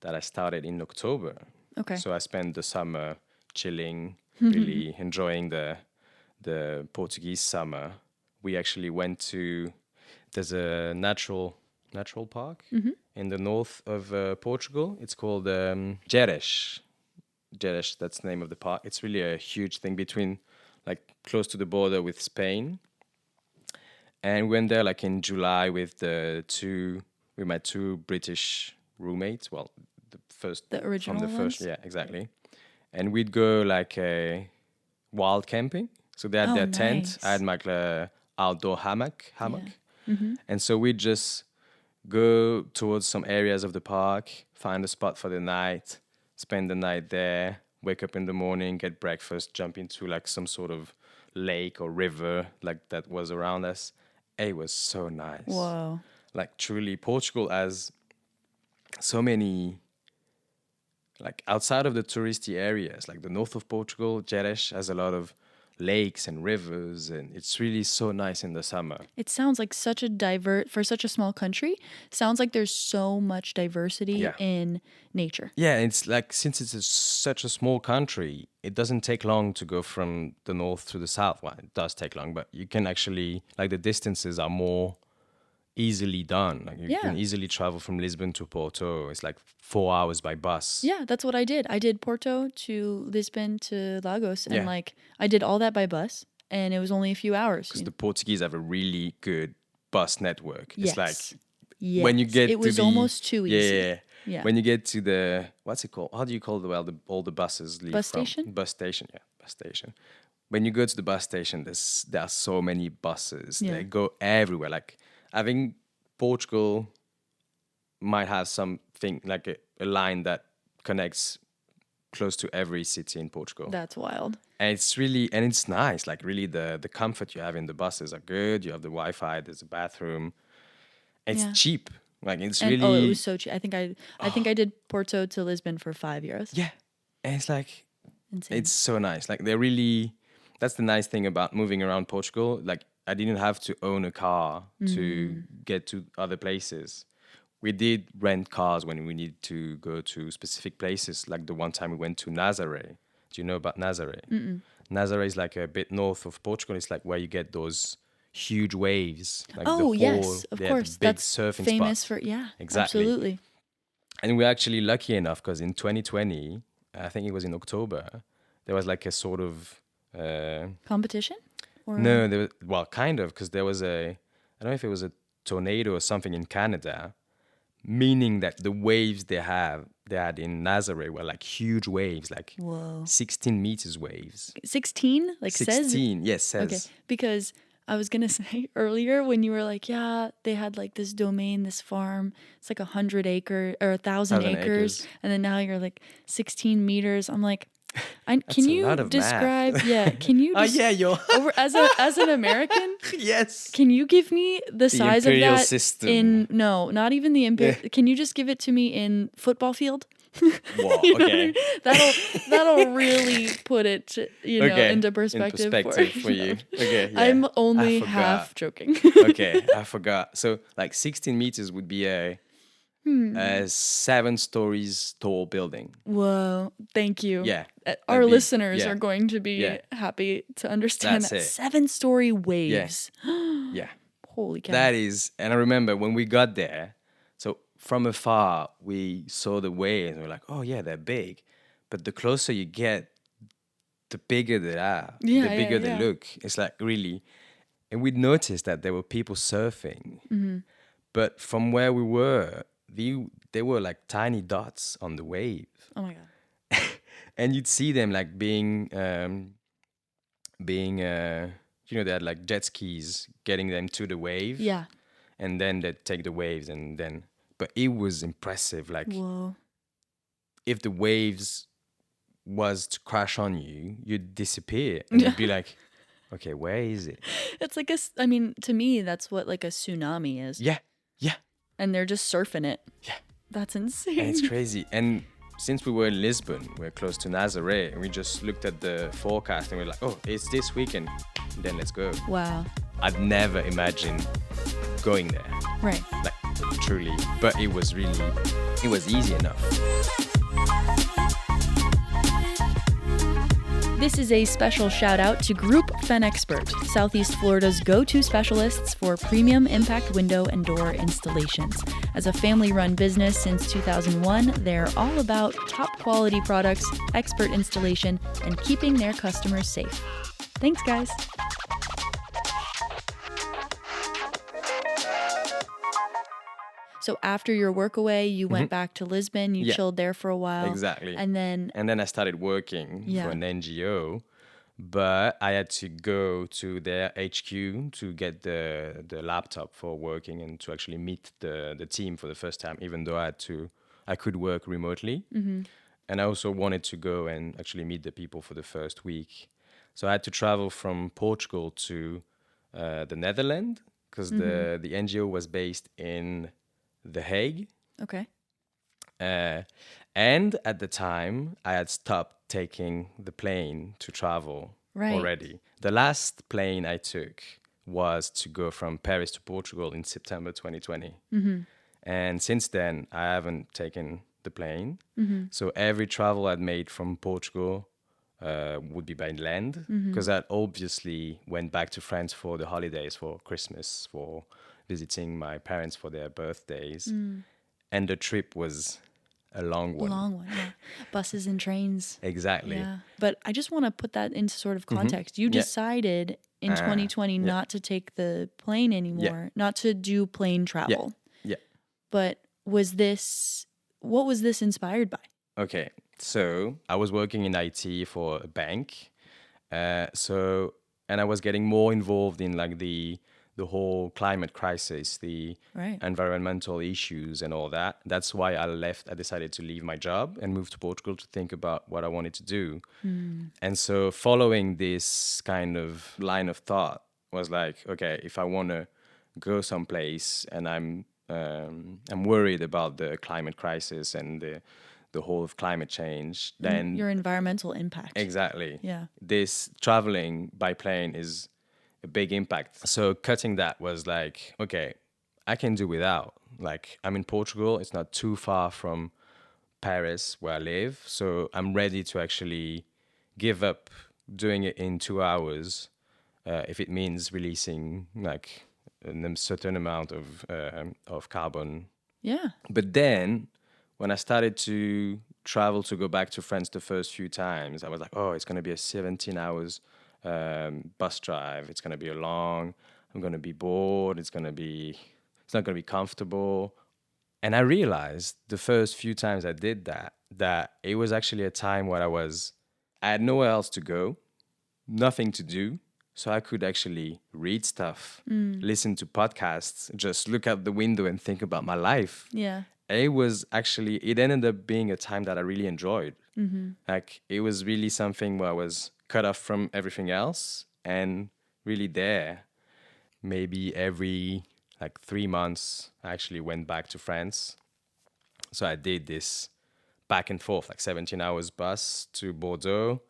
that I started in October. Okay. So I spent the summer chilling, really enjoying the Portuguese summer. We actually went to, there's a natural park in the north of Portugal. It's called Gerês. Gerês, that's the name of the park. It's really a huge thing between, like, close to the border with Spain. And we went there like in July with we met two British roommates. Well, The original from the first, ones? yeah, exactly. And we'd go like a wild camping. So they had Oh, their tent. nice. I had my outdoor hammock. Yeah. And so we'd just go towards some areas of the park, find a spot for the night, spend the night there, wake up in the morning, get breakfast, jump into like some sort of lake or river like that was around us. It was so nice. Whoa. Like truly, Portugal has so many, like outside of the touristy areas, like the north of Portugal, Gerês has a lot of lakes and rivers, and it's really so nice in the summer. It sounds like such a for such a small country, sounds like there's so much diversity Yeah. in nature. Yeah, it's like since it's such a small country, it doesn't take long to go from the north to the south. Well, it does take long, but you can actually, like the distances are more easily done. Like you Yeah. can easily travel from Lisbon to Porto. It's like 4 hours by bus. Yeah, that's what I did. I did Porto to Lisbon to Lagos, and Yeah. like I did all that by bus, and it was only a few hours. Because the Portuguese have a really good bus network. Yes. It's like Yes. when you get it was to almost too easy. Yeah. Yeah. When you get to the, what's it called? How do you call all the buses leave Bus from? station? Bus station, yeah, bus station. When you go to the bus station, there are so many buses. Yeah. They go everywhere. Like I think Portugal might have something like a line that connects close to every city in Portugal. That's wild. And it's really, and it's nice. Like really the comfort you have in the buses are good. You have the Wi-Fi, there's a bathroom. It's Yeah. cheap. Like it's And really, it was so cheap. I think I did Porto to Lisbon for €5. yeah. And it's like, Insane. it's so nice. Like they're really, that's the nice thing about moving around Portugal. Like I didn't have to own a car to get to other places. We did rent cars when we needed to go to specific places. Like the one time we went to Nazaré. Do you know about Nazaré? Nazaré is like a bit north of Portugal. It's like where you get those huge waves. Like Yes, of the course. big That's surfing famous spot. for Exactly. Absolutely. And we're actually lucky enough because in 2020, I think it was in October, there was like a sort of Competition? Or No, well, kind of, because there was I don't know if it was a tornado or something in Canada, meaning that the waves they had in Nazaré were like huge waves, like whoa. 16 meters waves. 16? Like says 16, yes, Okay, says. because I was gonna say earlier when you were like, yeah, they had like this domain, this farm. It's like 100 acre or 1,000 1,000 acres, acres. and then now you're like 16 meters. I'm like, That's can a you lot of describe? math. Yeah, can you? Oh, yeah, you're. Over as an American, Yes. can you give me the size of imperial that system. in? No, not even the imperial. Can you just give it to me in football field? Whoa, You know what I okay. mean? That'll really put it, Okay, into in perspective, for you. Okay, yeah. I'm only I forgot. half joking. Okay, I forgot. So, like 16 meters would be a 7 stories tall building. Whoa, thank you. Yeah. Our that'd be- listeners yeah, are going to be Yeah. happy to understand That's that. it. 7-story waves. Yeah. Holy cow. That is, and I remember when we got there, so from afar, we saw the waves and we're like, oh, yeah, they're big. But the closer you get, the bigger they are, Yeah, the bigger yeah, they yeah. look. It's like really, and we'd noticed that there were people surfing. Mm-hmm. But from where we were, they were like tiny dots on the wave. Oh my God. And you'd see them like being they had like jet skis getting them to the wave. Yeah. And then they'd take the waves but it was impressive. Like Whoa. if the waves was to crash on you, you'd disappear. And you'd be like, okay, where is it? It's like I mean, to me, that's what like a tsunami is. Yeah. Yeah. And they're just surfing it. Yeah. That's insane. And it's crazy. And since we were in Lisbon, we're close to Nazaré, and we just looked at the forecast and we're like, oh, it's this weekend. Then let's go. Wow. I'd never imagined going there. Right. Like, truly. But it was easy enough. This is a special shout out to Group FenExpert, Southeast Florida's go-to specialists for premium impact window and door installations. As a family-run business since 2001, they're all about top quality products, expert installation, and keeping their customers safe. Thanks, guys. So after your work away, you went back to Lisbon, you chilled there for a while. Exactly. And then I started working for an NGO, but I had to go to their HQ to get the laptop for working and to actually meet the team for the first time, even though I could work remotely. Mm-hmm. And I also wanted to go and actually meet the people for the first week. So I had to travel from Portugal to the Netherlands because the NGO was based in The Hague. Okay. And at the time, I had stopped taking the plane to travel already. The last plane I took was to go from Paris to Portugal in September 2020. Mm-hmm. And since then, I haven't taken the plane. Mm-hmm. So every travel I'd made from Portugal would be by land, because I obviously went back to France for the holidays, for Christmas, for visiting my parents for their birthdays. And the trip was a long one. Yeah. Buses and trains. Exactly. Yeah. But I just want to put that into sort of context. You decided in 2020 not to take the plane anymore, not to do plane travel. Yeah. But what was this inspired by? Okay. So I was working in IT for a bank. And I was getting more involved in like the whole climate crisis, the environmental issues and all that. That's why I decided to leave my job and move to Portugal to think about what I wanted to do. And so following this kind of line of thought was like, okay, if I want to go someplace and I'm worried about the climate crisis and the whole of climate change, then Your environmental impact. Exactly. Yeah. This traveling by plane is a big impact. So cutting that was like, okay, I can do without. Like, I'm in Portugal. It's not too far from Paris where I live. So I'm ready to actually give up doing it in 2 hours if it means releasing like a certain amount of carbon. Yeah. But then when I started to travel to go back to France the first few times, I was like, oh, it's going to be a 17 hours bus drive. It's going to be long. I'm going to be bored. It's not going to be comfortable. And I realized the first few times I did that it was actually a time where I had nowhere else to go, nothing to do. So I could actually read stuff, listen to podcasts, just look out the window and think about my life. Yeah. It ended up being a time that I really enjoyed. Like, it was really something where I was cut off from everything else and really there. Maybe every 3 months, I actually went back to France. So I did this back and forth, 17 hours bus to Bordeaux,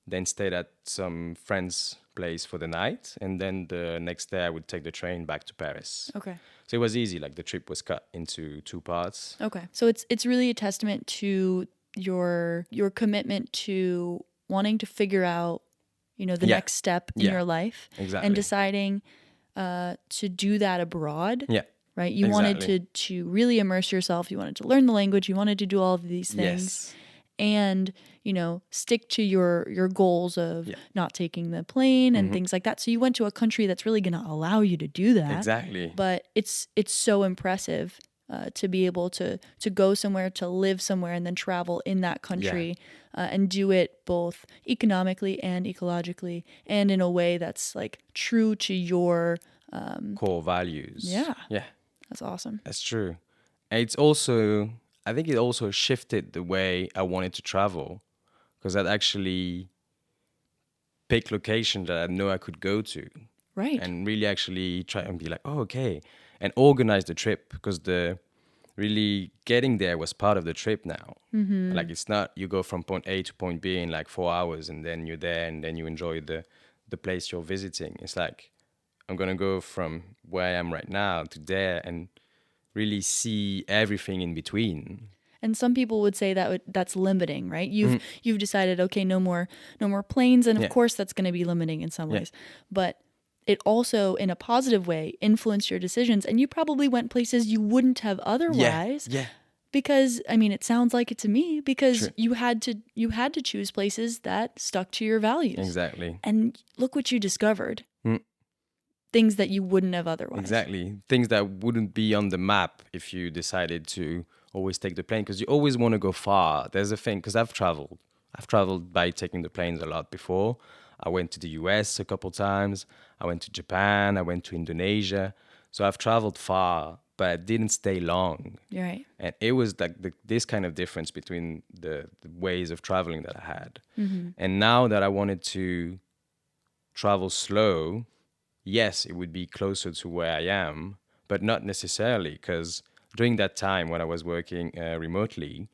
then stayed at some friend's place for the night. And then the next day I would take the train back to Paris. Okay. So it was easy. The trip was cut into 2 parts. Okay. So it's really a testament to your commitment to wanting to figure out, the next step in your life. Exactly. And deciding to do that abroad. Yeah. Right? You wanted to really immerse yourself. You wanted to learn the language. You wanted to do all of these things. Yes. And, stick to your goals of not taking the plane and things like that. So you went to a country that's really going to allow you to do that. Exactly. But it's so impressive to be able to go somewhere, to live somewhere, and then travel in that country and do it both economically and ecologically and in a way that's true to your core values. Yeah. Yeah. That's awesome. That's true. And I think it also shifted the way I wanted to travel, because I'd actually pick locations that I know I could go to. Right. And really actually try and be like, oh, okay. And organize the trip, because really getting there was part of the trip now. It's not you go from point A to point B in 4 hours and then you're there and then you enjoy the place you're visiting. It's I'm going to go from where I am right now to there and really see everything in between. And some people would say that's limiting, right? You've decided, okay, no more planes, and of course that's going to be limiting in some ways. But it also, in a positive way, influenced your decisions, and you probably went places you wouldn't have otherwise. Yeah. Because it sounds like it to me. Because True. you had to choose places that stuck to your values. Exactly. And look what you discovered. Things that you wouldn't have otherwise. Exactly. Things that wouldn't be on the map if you decided to always take the plane, because you always want to go far. There's a thing, because I've traveled by taking the planes a lot before. I went to the US a couple times. I went to Japan. I went to Indonesia. So I've traveled far, but I didn't stay long. You're right. And it was this kind of difference between the ways of traveling that I had. And now that I wanted to travel slow, yes, it would be closer to where I am, but not necessarily, because during that time when I was working remotely,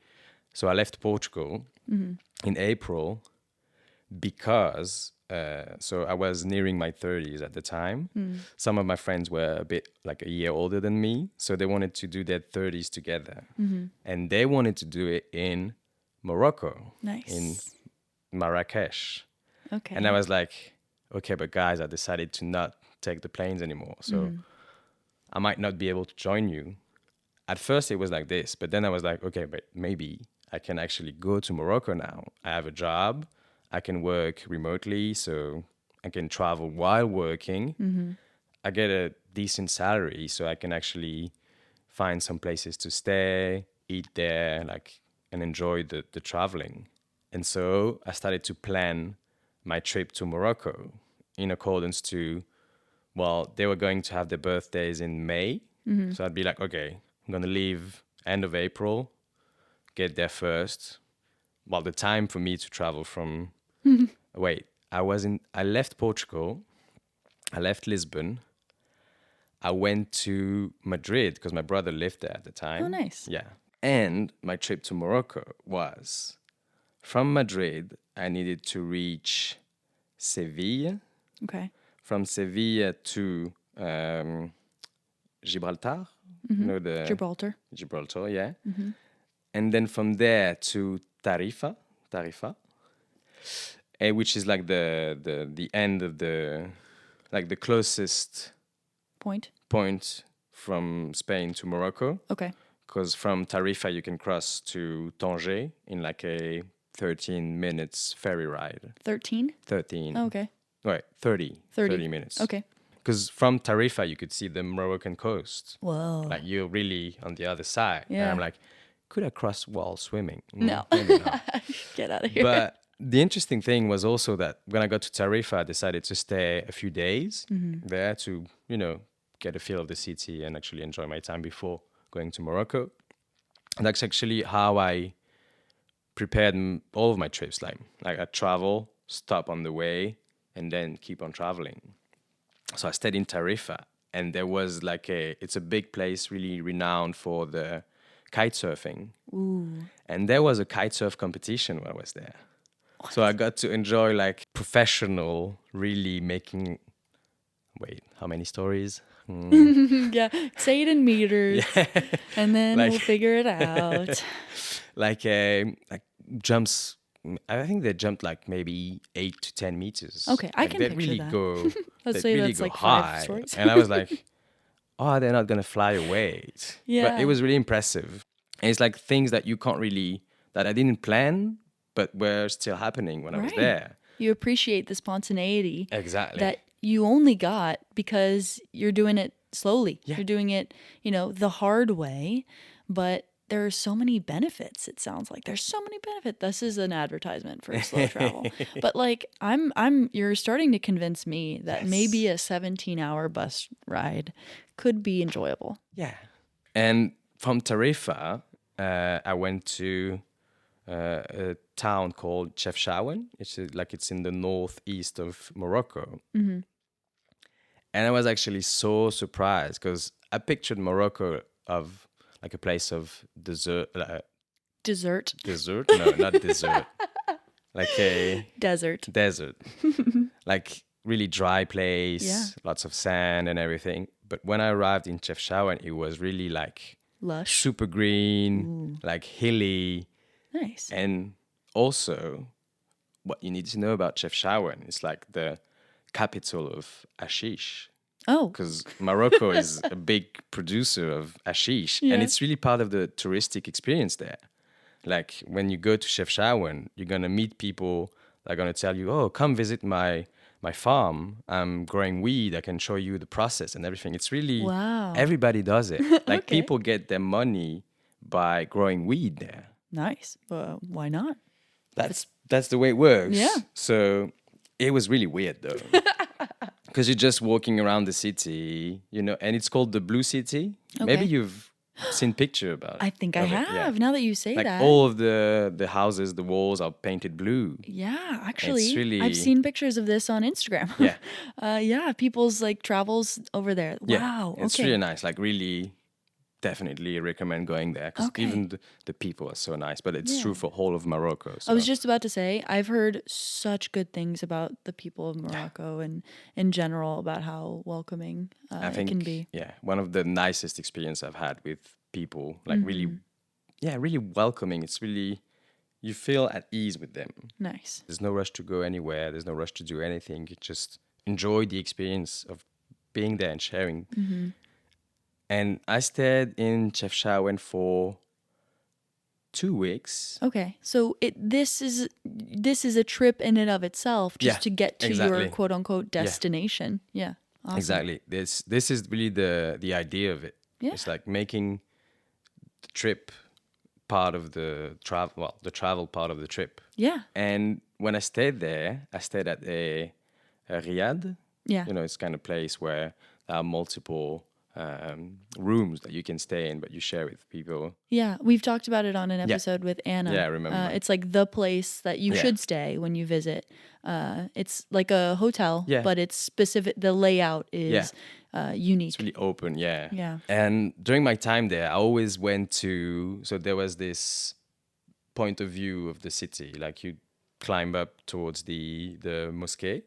so I left Portugal in April because, so I was nearing my 30s at the time. Some of my friends were a bit a year older than me, so they wanted to do their 30s together. And they wanted to do it in Morocco. Nice. In Marrakesh. Okay. And I was like, okay, but guys, I decided to not take the planes anymore. So I might not be able to join you. At first it was like this, but then I was like, okay, but maybe I can actually go to Morocco now. I have a job. I can work remotely, so I can travel while working. I get a decent salary, so I can actually find some places to stay, eat there, and enjoy the traveling. And so I started to plan my trip to Morocco in accordance to, they were going to have their birthdays in May. So I'd be like, okay, I'm going to leave end of April, get there first. The time for me to travel from, I left Portugal, I left Lisbon, I went to Madrid because my brother lived there at the time. Oh, nice. Yeah. And my trip to Morocco was from Madrid, I needed to reach Seville. Okay. From Seville to Gibraltar. Gibraltar. Gibraltar, yeah. And then from there to Tarifa, which is the end of the closest point from Spain to Morocco. Okay. Because from Tarifa you can cross to Tanger in a 13 minutes ferry ride. 13? 13. Oh, okay. Right, 30 minutes. Okay. Because from Tarifa, you could see the Moroccan coast. Whoa. Like you're really on the other side. And Yeah. I'm like, could I cross while swimming? No. Maybe not. Get out of here. But the interesting thing was also that when I got to Tarifa, I decided to stay a few days there to, get a feel of the city and actually enjoy my time before going to Morocco. And that's actually how I prepared all of my trips. Like I travel, stop on the way, and then keep on traveling. So I stayed in Tarifa, and there was it's a big place really renowned for the kite surfing. Ooh. And there was a kite surf competition when I was there. What? So I got to enjoy professional, really making, how many stories? Yeah, say it in meters, and then we'll figure it out. Jumps. I think they jumped maybe 8 to 10 meters. Okay, I can picture really that. Go. Let's say really that's go 5 high. stories. And I was like, oh, they're not gonna fly away. Yeah. But it was really impressive. And it's things that you can't really, that I didn't plan, but were still happening when I was there. You appreciate the spontaneity. Exactly. That you only got because you're doing it slowly. Yeah. You're doing it, the hard way, but there are so many benefits. It sounds like there's so many benefits. This is an advertisement for slow travel. But you're starting to convince me that maybe a 17-hour bus ride could be enjoyable. Yeah. And from Tarifa, I went to a town called Chefchaouen. It's in the northeast of Morocco. Mm-hmm. And I was actually so surprised because I pictured Morocco of a place of desert. Dessert? Desert? No, not dessert. A desert. Really dry place, lots of sand and everything. But when I arrived in Chefchaouen, it was really lush, super green, hilly. Nice. And also, what you need to know about Chefchaouen is the capital of hashish. Oh. Because Morocco is a big producer of hashish. Yeah. And it's really part of the touristic experience there. When you go to Chefchaouen, you're going to meet people that are going to tell you, oh, come visit my farm. I'm growing weed. I can show you the process and everything. It's really, wow. Everybody does it. Okay. People get their money by growing weed there. Nice. Why not? That's the way it works. Yeah. So it was really weird though. Because you're just walking around the city, and it's called the Blue City. Okay. Maybe you've seen picture about it. I think I have, now that you say that. All of the houses, the walls are painted blue. Yeah, actually, I've seen pictures of this on Instagram. Yeah. People's travels over there. Yeah, wow, it's really nice. Really, definitely recommend going there because even the people are so nice. But it's true for whole of Morocco. So. I was just about to say, I've heard such good things about the people of Morocco and in general about how welcoming it can be. Yeah, one of the nicest experience I've had with people, really welcoming. It's really, you feel at ease with them. Nice. There's no rush to go anywhere. There's no rush to do anything. You just enjoy the experience of being there and sharing. Mm-hmm. And I stayed in Chefchaouen for 2 weeks. Okay, so this is a trip in and of itself, just to get to your quote unquote destination. Yeah, awesome. Exactly. This is really the idea of it. Yeah. It's making the trip part of the travel. Well, the travel part of the trip. Yeah. And when I stayed there, I stayed at a riad. Yeah. It's kind of place where there are multiple rooms that you can stay in, but you share with people. Yeah, we've talked about it on an episode with Anna. Yeah, I remember. It's the place that you should stay when you visit. It's like a hotel, but it's specific. The layout is unique. It's really open, yeah. Yeah. And during my time there, I always went to, so there was this point of view of the city, you climb up towards the mosque,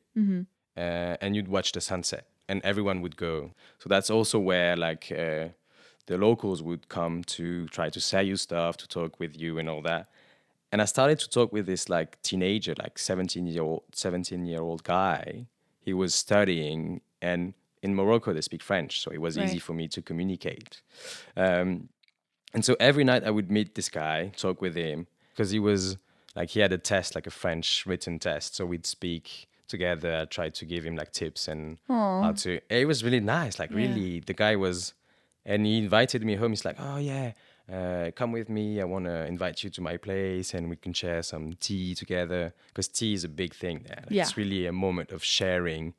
and you'd watch the sunset. And everyone would go. So that's also where the locals would come to try to sell you stuff, to talk with you and all that. And I started to talk with this teenager, 17-year-old guy. He was studying, and in Morocco they speak French, so it was easy for me to communicate. And so every night I would meet this guy, talk with him, because he was he had a test, a French written test. So we'd speak together. I tried to give him like tips and Aw. how to. It was really nice. Like really, the guy was, and he invited me home. He's like, oh yeah, come with me. I want to invite you to my place and we can share some tea together. Because tea is a big thing there. Like, it's really a moment of sharing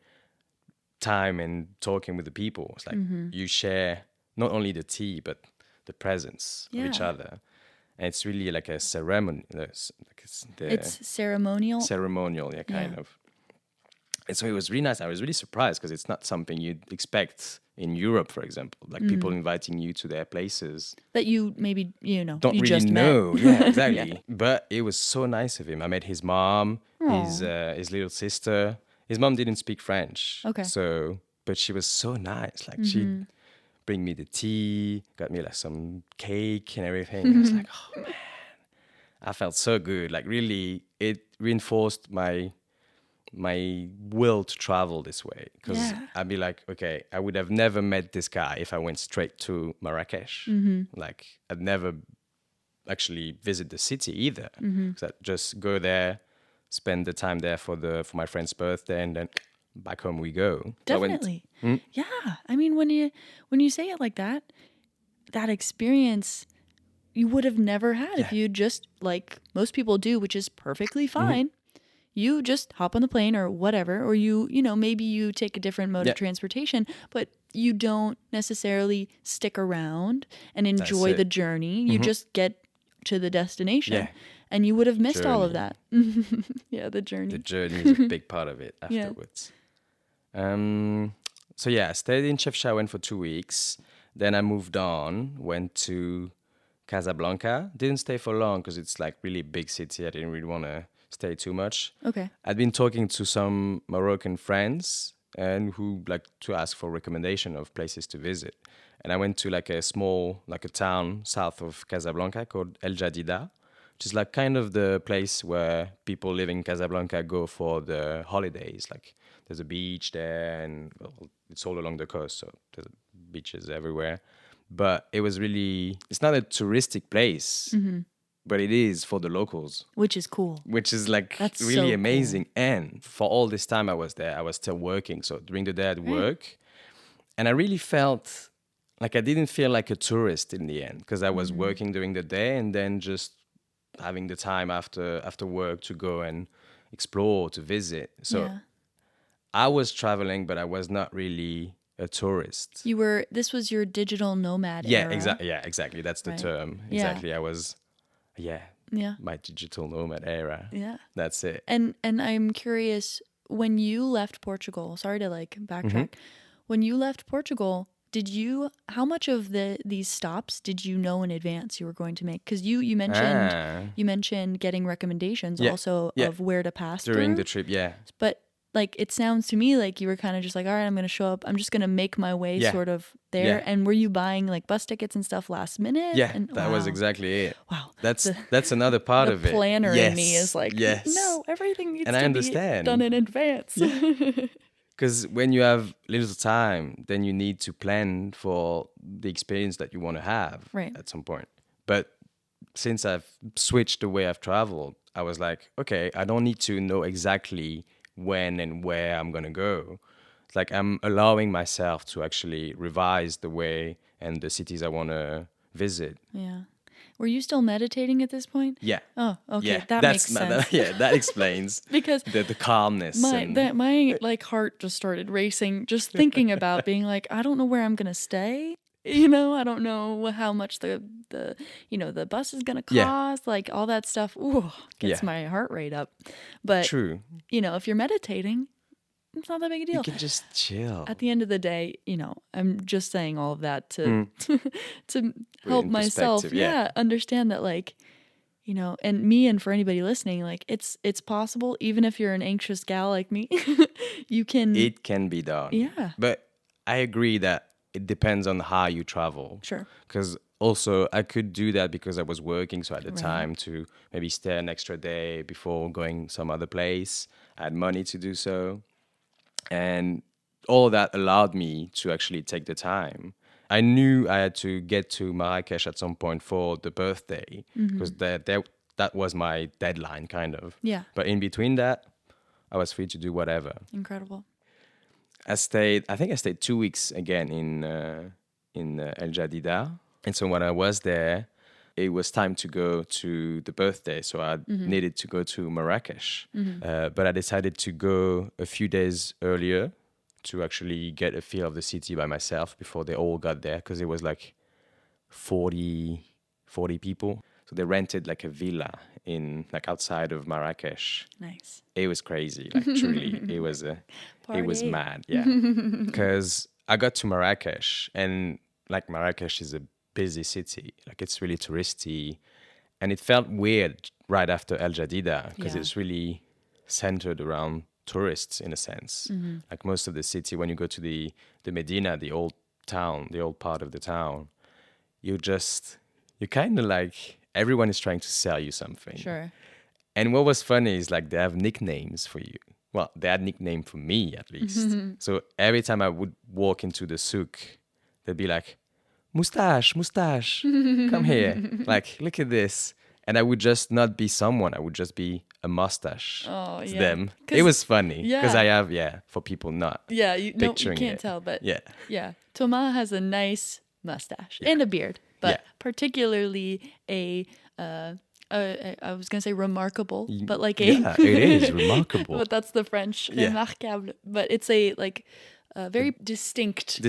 time and talking with the people. It's like you share not only the tea, but the presence of each other. And it's really like a ceremony. It's ceremonial. Ceremonial, kind of. And so it was really nice. I was really surprised because it's not something you'd expect in Europe, for example. Like people inviting you to their places. That you maybe, Don't you really just know. met. Yeah, exactly. But it was so nice of him. I met his mom, his little sister. His mom didn't speak French. Okay. But she was so nice. Like she'd bring me the tea, got me like some cake and everything. I was like, oh man, I felt so good. Like really, it reinforced my will to travel this way. Because I'd be like, okay, I would have never met this guy if I went straight to Marrakesh. Like I'd never actually visit the city either. Because I'd just go there, spend the time there for my friend's birthday, and then back home we go. Definitely. Yeah. I mean, when you say it like that experience you would have never had if you just, like most people do, which is perfectly fine. You just hop on the plane or whatever, or maybe you take a different mode of transportation, but you don't necessarily stick around and enjoy the journey. You just get to the destination. Yeah. And you would have missed all of that. The journey. The journey is a big part of it afterwards. So I stayed in Chefchaouen for 2 weeks. Then I moved on, went to Casablanca. Didn't stay for long because it's like really big city. I didn't really want to stay too much. Okay. I'd been talking to some Moroccan friends and who like to ask for recommendation of places to visit. And I went to like a small, like a town south of Casablanca called El Jadida, which is like kind of the place where people living in Casablanca go for the holidays. Like there's a beach there and it's all along the coast, so there's beaches everywhere. But it was really, it's not a touristic place, but it is for the locals. Which is cool. Which is like That's really so amazing. Cool. And for all this time I was there, I was still working. So during the day I'd work. And I really felt like I didn't feel like a tourist in the end because I was working during the day and then just having the time after work to go and explore, to visit. So I was traveling, but I was not really a tourist. This was your digital nomad era. Exactly. That's the term. Exactly. I was, my digital nomad era. Yeah. That's it. And I'm curious, when you left Portugal, sorry to like backtrack, when you left Portugal, how much of these stops did you know in advance you were going to make? Because you mentioned getting recommendations also of where to pass during through. The trip, But like it sounds to me like you were kind of just like, all right, I'm going to show up. I'm just going to make my way sort of there. Yeah. And were you buying like bus tickets and stuff last minute? Yeah, that was exactly it. Wow. That's another part of it. The planner in me is like, no, everything needs to be done in advance. Because when you have little time, then you need to plan for the experience that you want to have at some point. But since I've switched the way I've traveled, I was like, okay, I don't need to know exactly when and where I'm going to go. It's like I'm allowing myself to actually revise the way and the cities I want to visit. Yeah. Were you still meditating at this point? Yeah. Oh, okay. Yeah, that makes sense. That explains because the calmness. My like heart just started racing just thinking about being like, I don't know where I'm gonna stay. I don't know how much the bus is gonna cost. Like all that stuff. Ooh, gets my heart rate up. But true. If you're meditating, it's not that big a deal. You can just chill. At the end of the day, I'm just saying all of that to to help myself understand that, like, and me, and for anybody listening, like it's possible, even if you're an anxious gal like me, it can be done. Yeah. But I agree that it depends on how you travel. Sure. Because also I could do that because I was working, so I had the time to maybe stay an extra day before going some other place. I had money to do so. And all that allowed me to actually take the time. I knew I had to get to Marrakesh at some point for the birthday because that was my deadline, kind of. Yeah. But in between that, I was free to do whatever. Incredible. I think I stayed 2 weeks again in El Jadida. And so when I was there, it was time to go to the birthday. So I needed to go to Marrakesh. But I decided to go a few days earlier to actually get a feel of the city by myself before they all got there, because it was like 40 people. So they rented like a villa in like outside of Marrakesh. Nice. It was crazy, like truly. It was Party. mad, yeah. Because I got to Marrakesh, and like Marrakesh is a busy city, like it's really touristy, and it felt weird right after El Jadida because it's really centered around tourists in a sense. Like most of the city, when you go to the Medina, the old town, the old part of the town, you kind of like, everyone is trying to sell you something. Sure. And what was funny is like they have nicknames for you. Well, they had nickname for me at least. So every time I would walk into the souk, they'd be like, "Moustache, moustache, come here. Like, look at this." And I would just not be someone. I would just be a mustache to them. It was funny because I have, for people not you picturing can't it. tell, but yeah. Thomas has a nice mustache and a beard, but particularly I was gonna say remarkable, but like it is remarkable. But that's the French remarquable. But it's a like very distinct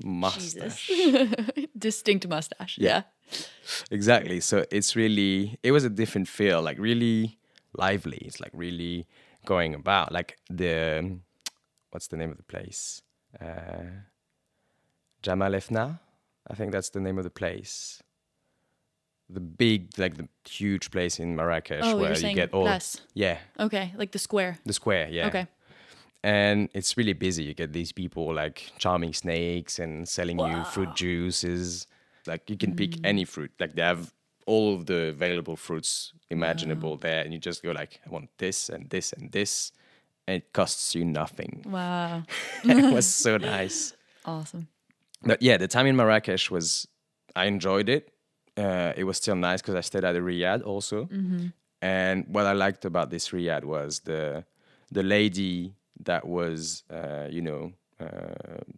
mustache. Distinct mustache. Yeah. Exactly. So it was a different feel, like really lively. It's like really going about. Like what's the name of the place? Jamalefna, I think that's the name of the place. The huge place in Marrakesh where you're saying you get all. Place. Yeah. Okay, like the square. The square, yeah. Okay. And it's really busy. You get these people like charming snakes and selling you fruit juices. Like you can pick any fruit. Like they have all of the available fruits imaginable there, and you just go like, I want this and this and this, and it costs you nothing. Wow. It was so nice. Awesome. But yeah, the time in Marrakesh I enjoyed it. It was still nice because I stayed at a riad also. And what I liked about this riad was the lady that was,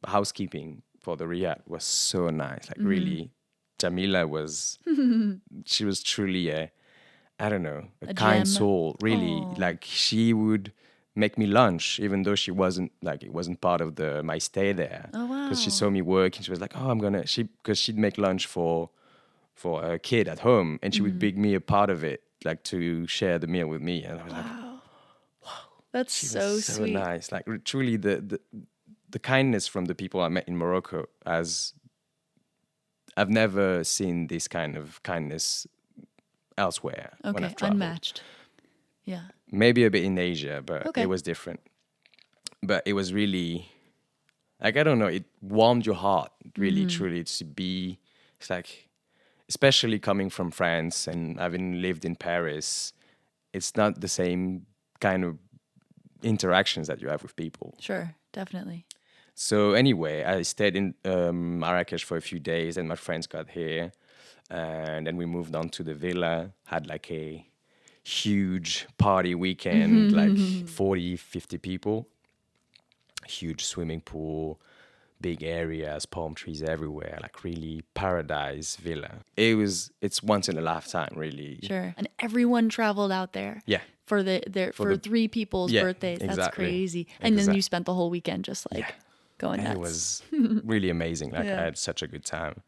housekeeping for the riad was so nice. Like really, Jamila she was truly a kind gem. soul. Really, like she would make me lunch, even though it wasn't part of my stay there. Oh wow! Because she saw me work and she was like, "Oh, because she'd make lunch for a kid at home, and she would make me a part of it, like to share the meal with me." And I was like, "Wow, that's so sweet, nice!" Like truly, the kindness from the people I met in Morocco, I've never seen this kind of kindness elsewhere. When I've traveled. Unmatched. Yeah. Maybe a bit in Asia, but it was different. But it was really, like, I don't know, it warmed your heart, really, truly, to be, it's like, especially coming from France and having lived in Paris, it's not the same kind of interactions that you have with people. Sure, definitely. So anyway, I stayed in Marrakesh for a few days, and my friends got here, and then we moved on to the villa, had like a huge party weekend, like 40, 50 people, huge swimming pool, big areas, palm trees everywhere, like really paradise villa. It's once in a lifetime, really. Sure. And everyone traveled out there. Yeah. For three people's birthdays. That's crazy. And then you spent the whole weekend just like going nuts. It was really amazing. Like I had such a good time.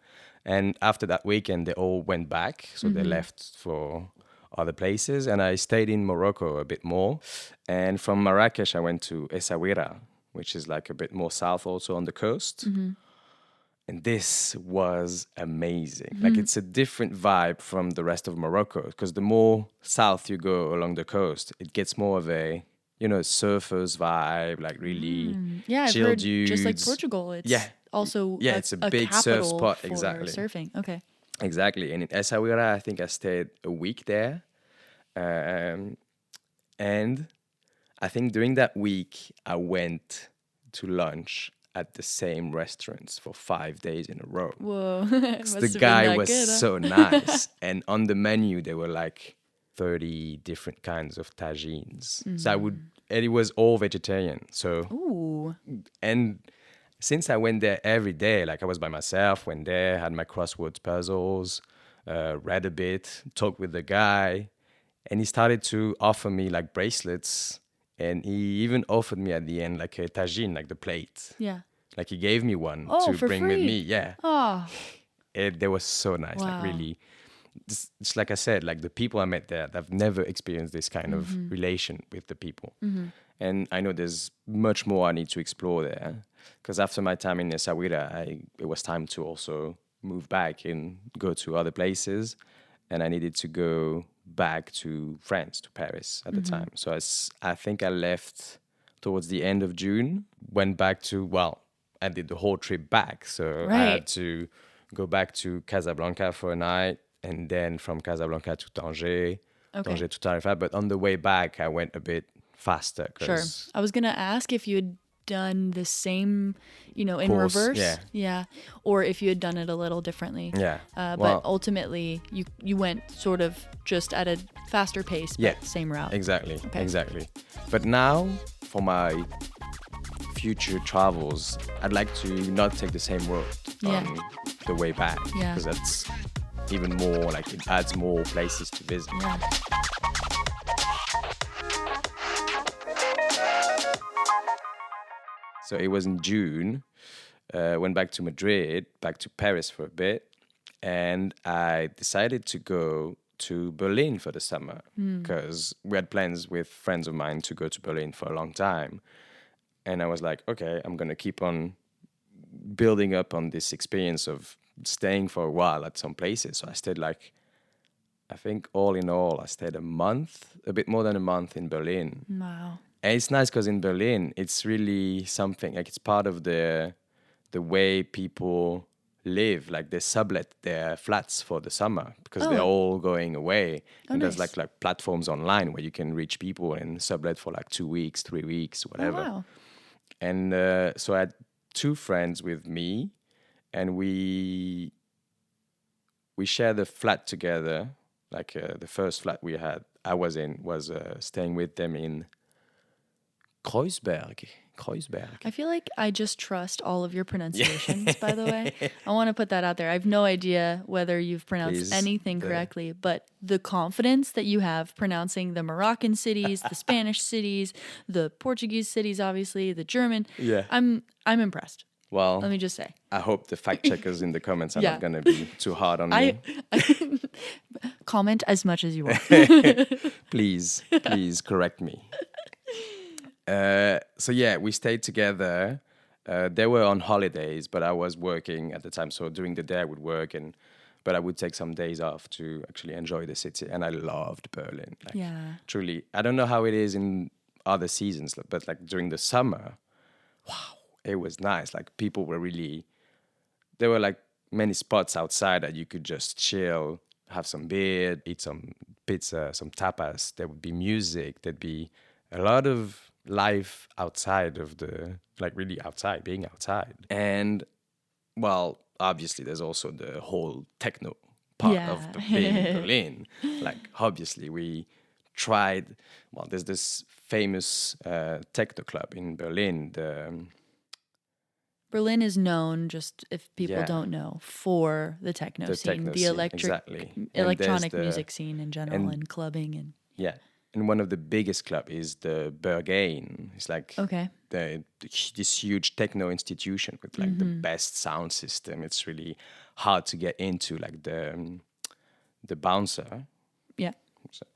And after that weekend, they all went back. So they left for other places. And I stayed in Morocco a bit more. And from Marrakesh, I went to Essaouira, which is like a bit more south also on the coast. And this was amazing. Like it's a different vibe from the rest of Morocco, because the more south you go along the coast, it gets more of a, surfers vibe, like really chill I've heard dudes. just like Portugal, it's also it's a big surf spot, for exactly. surfing. Okay. Exactly. And in Essaouira, I think I stayed a week there. And I think during that week, I went to lunch at the same restaurants for 5 days in a row. Whoa. The guy was so nice. And on the menu, there were like 30 different kinds of tagines. So I would and it was all vegetarian. So, Ooh. and since I went there every day, like I was by myself, went there, had my crosswords puzzles, read a bit, talked with the guy, and he started to offer me like bracelets, and he even offered me at the end like a tagine, like the plate. Yeah. Like he gave me one Oh, to for bring free. with me. Yeah, Oh, they were so nice. Like wow. really, it's like I said, like the people I met there, I've never experienced this kind of relation with the people. And I know there's much more I need to explore there. Because after my time in Essaouira, it was time to also move back and go to other places. And I needed to go back to France, to Paris at the time. So I think I left towards the end of June, went back to, well, I did the whole trip back. So I had to go back to Casablanca for a night, and then from Casablanca to Tanger, Tanger to Tarifa. But on the way back, I went a bit faster. Sure. I was going to ask if you had done the same, in reverse. Yeah. Or if you had done it a little differently. Yeah. But ultimately, you went sort of just at a faster pace, but same route. Exactly. Exactly. But now, for my future travels, I'd like to not take the same road on the way back. Yeah. Because that's even more, like it adds more places to visit. Yeah. So it was in June, went back to Madrid, back to Paris for a bit, and I decided to go to Berlin for the summer because we had plans with friends of mine to go to Berlin for a long time. And I was like, okay, I'm going to keep on building up on this experience of staying for a while at some places. So I stayed I think all in all, I stayed a bit more than a month in Berlin. Wow. And it's nice because in Berlin, it's really something, like it's part of the way people live. Like they sublet their flats for the summer because they're all going away. And nice. there's like platforms online where you can reach people and sublet for like 2 weeks, 3 weeks, whatever. Oh, wow. And so I had 2 friends with me, and we shared a flat together. Like the first flat I was in was staying with them in Kreuzberg. I feel like I just trust all of your pronunciations, by the way. I want to put that out there. I have no idea whether you've pronounced anything correctly, but the confidence that you have pronouncing the Moroccan cities, the Spanish cities, the Portuguese cities, obviously, the German. Yeah. I'm impressed. Well, let me just say. I hope the fact checkers in the comments are not going to be too hard on me. Comment as much as you want. Please correct me. So yeah, we stayed together. They were on holidays, but I was working at the time. So during the day I would work, but I would take some days off to actually enjoy the city. And I loved Berlin. Truly. I don't know how it is in other seasons, but like during the summer, wow, it was nice. Like people were there were like many spots outside that you could just chill, have some beer, eat some pizza, some tapas. There would be music. There'd be a lot of life outside of really outside, being outside. And, well, obviously there's also the whole techno part of being in Berlin. Like, obviously we tried, there's this famous techno club in Berlin, Berlin is known, just if people don't know, for the techno scene, the electronic music scene in general, and clubbing. And one of the biggest club is the Berghain. It's like this huge techno institution with like the best sound system. It's really hard to get into, like the bouncer. Yeah,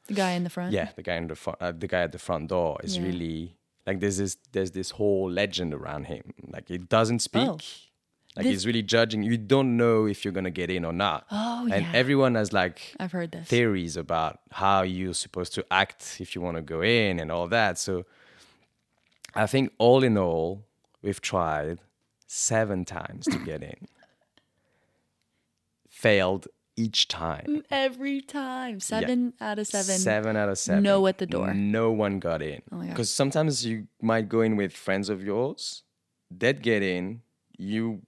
the guy in the front. Yeah, the guy in the front. The guy at the front door is really. Like there's this whole legend around him. Like he doesn't speak. He's really judging. You don't know if you're gonna get in or not. Oh, and everyone has I've heard this. theories about how you're supposed to act if you want to go in and all that. So I think all in all, we've tried 7 times to get in. Failed each time. Every time. 7 out of 7. 7 out of 7. No at the door. No one got in. Oh my God. Because sometimes you might go in with friends of yours. They'd get in. You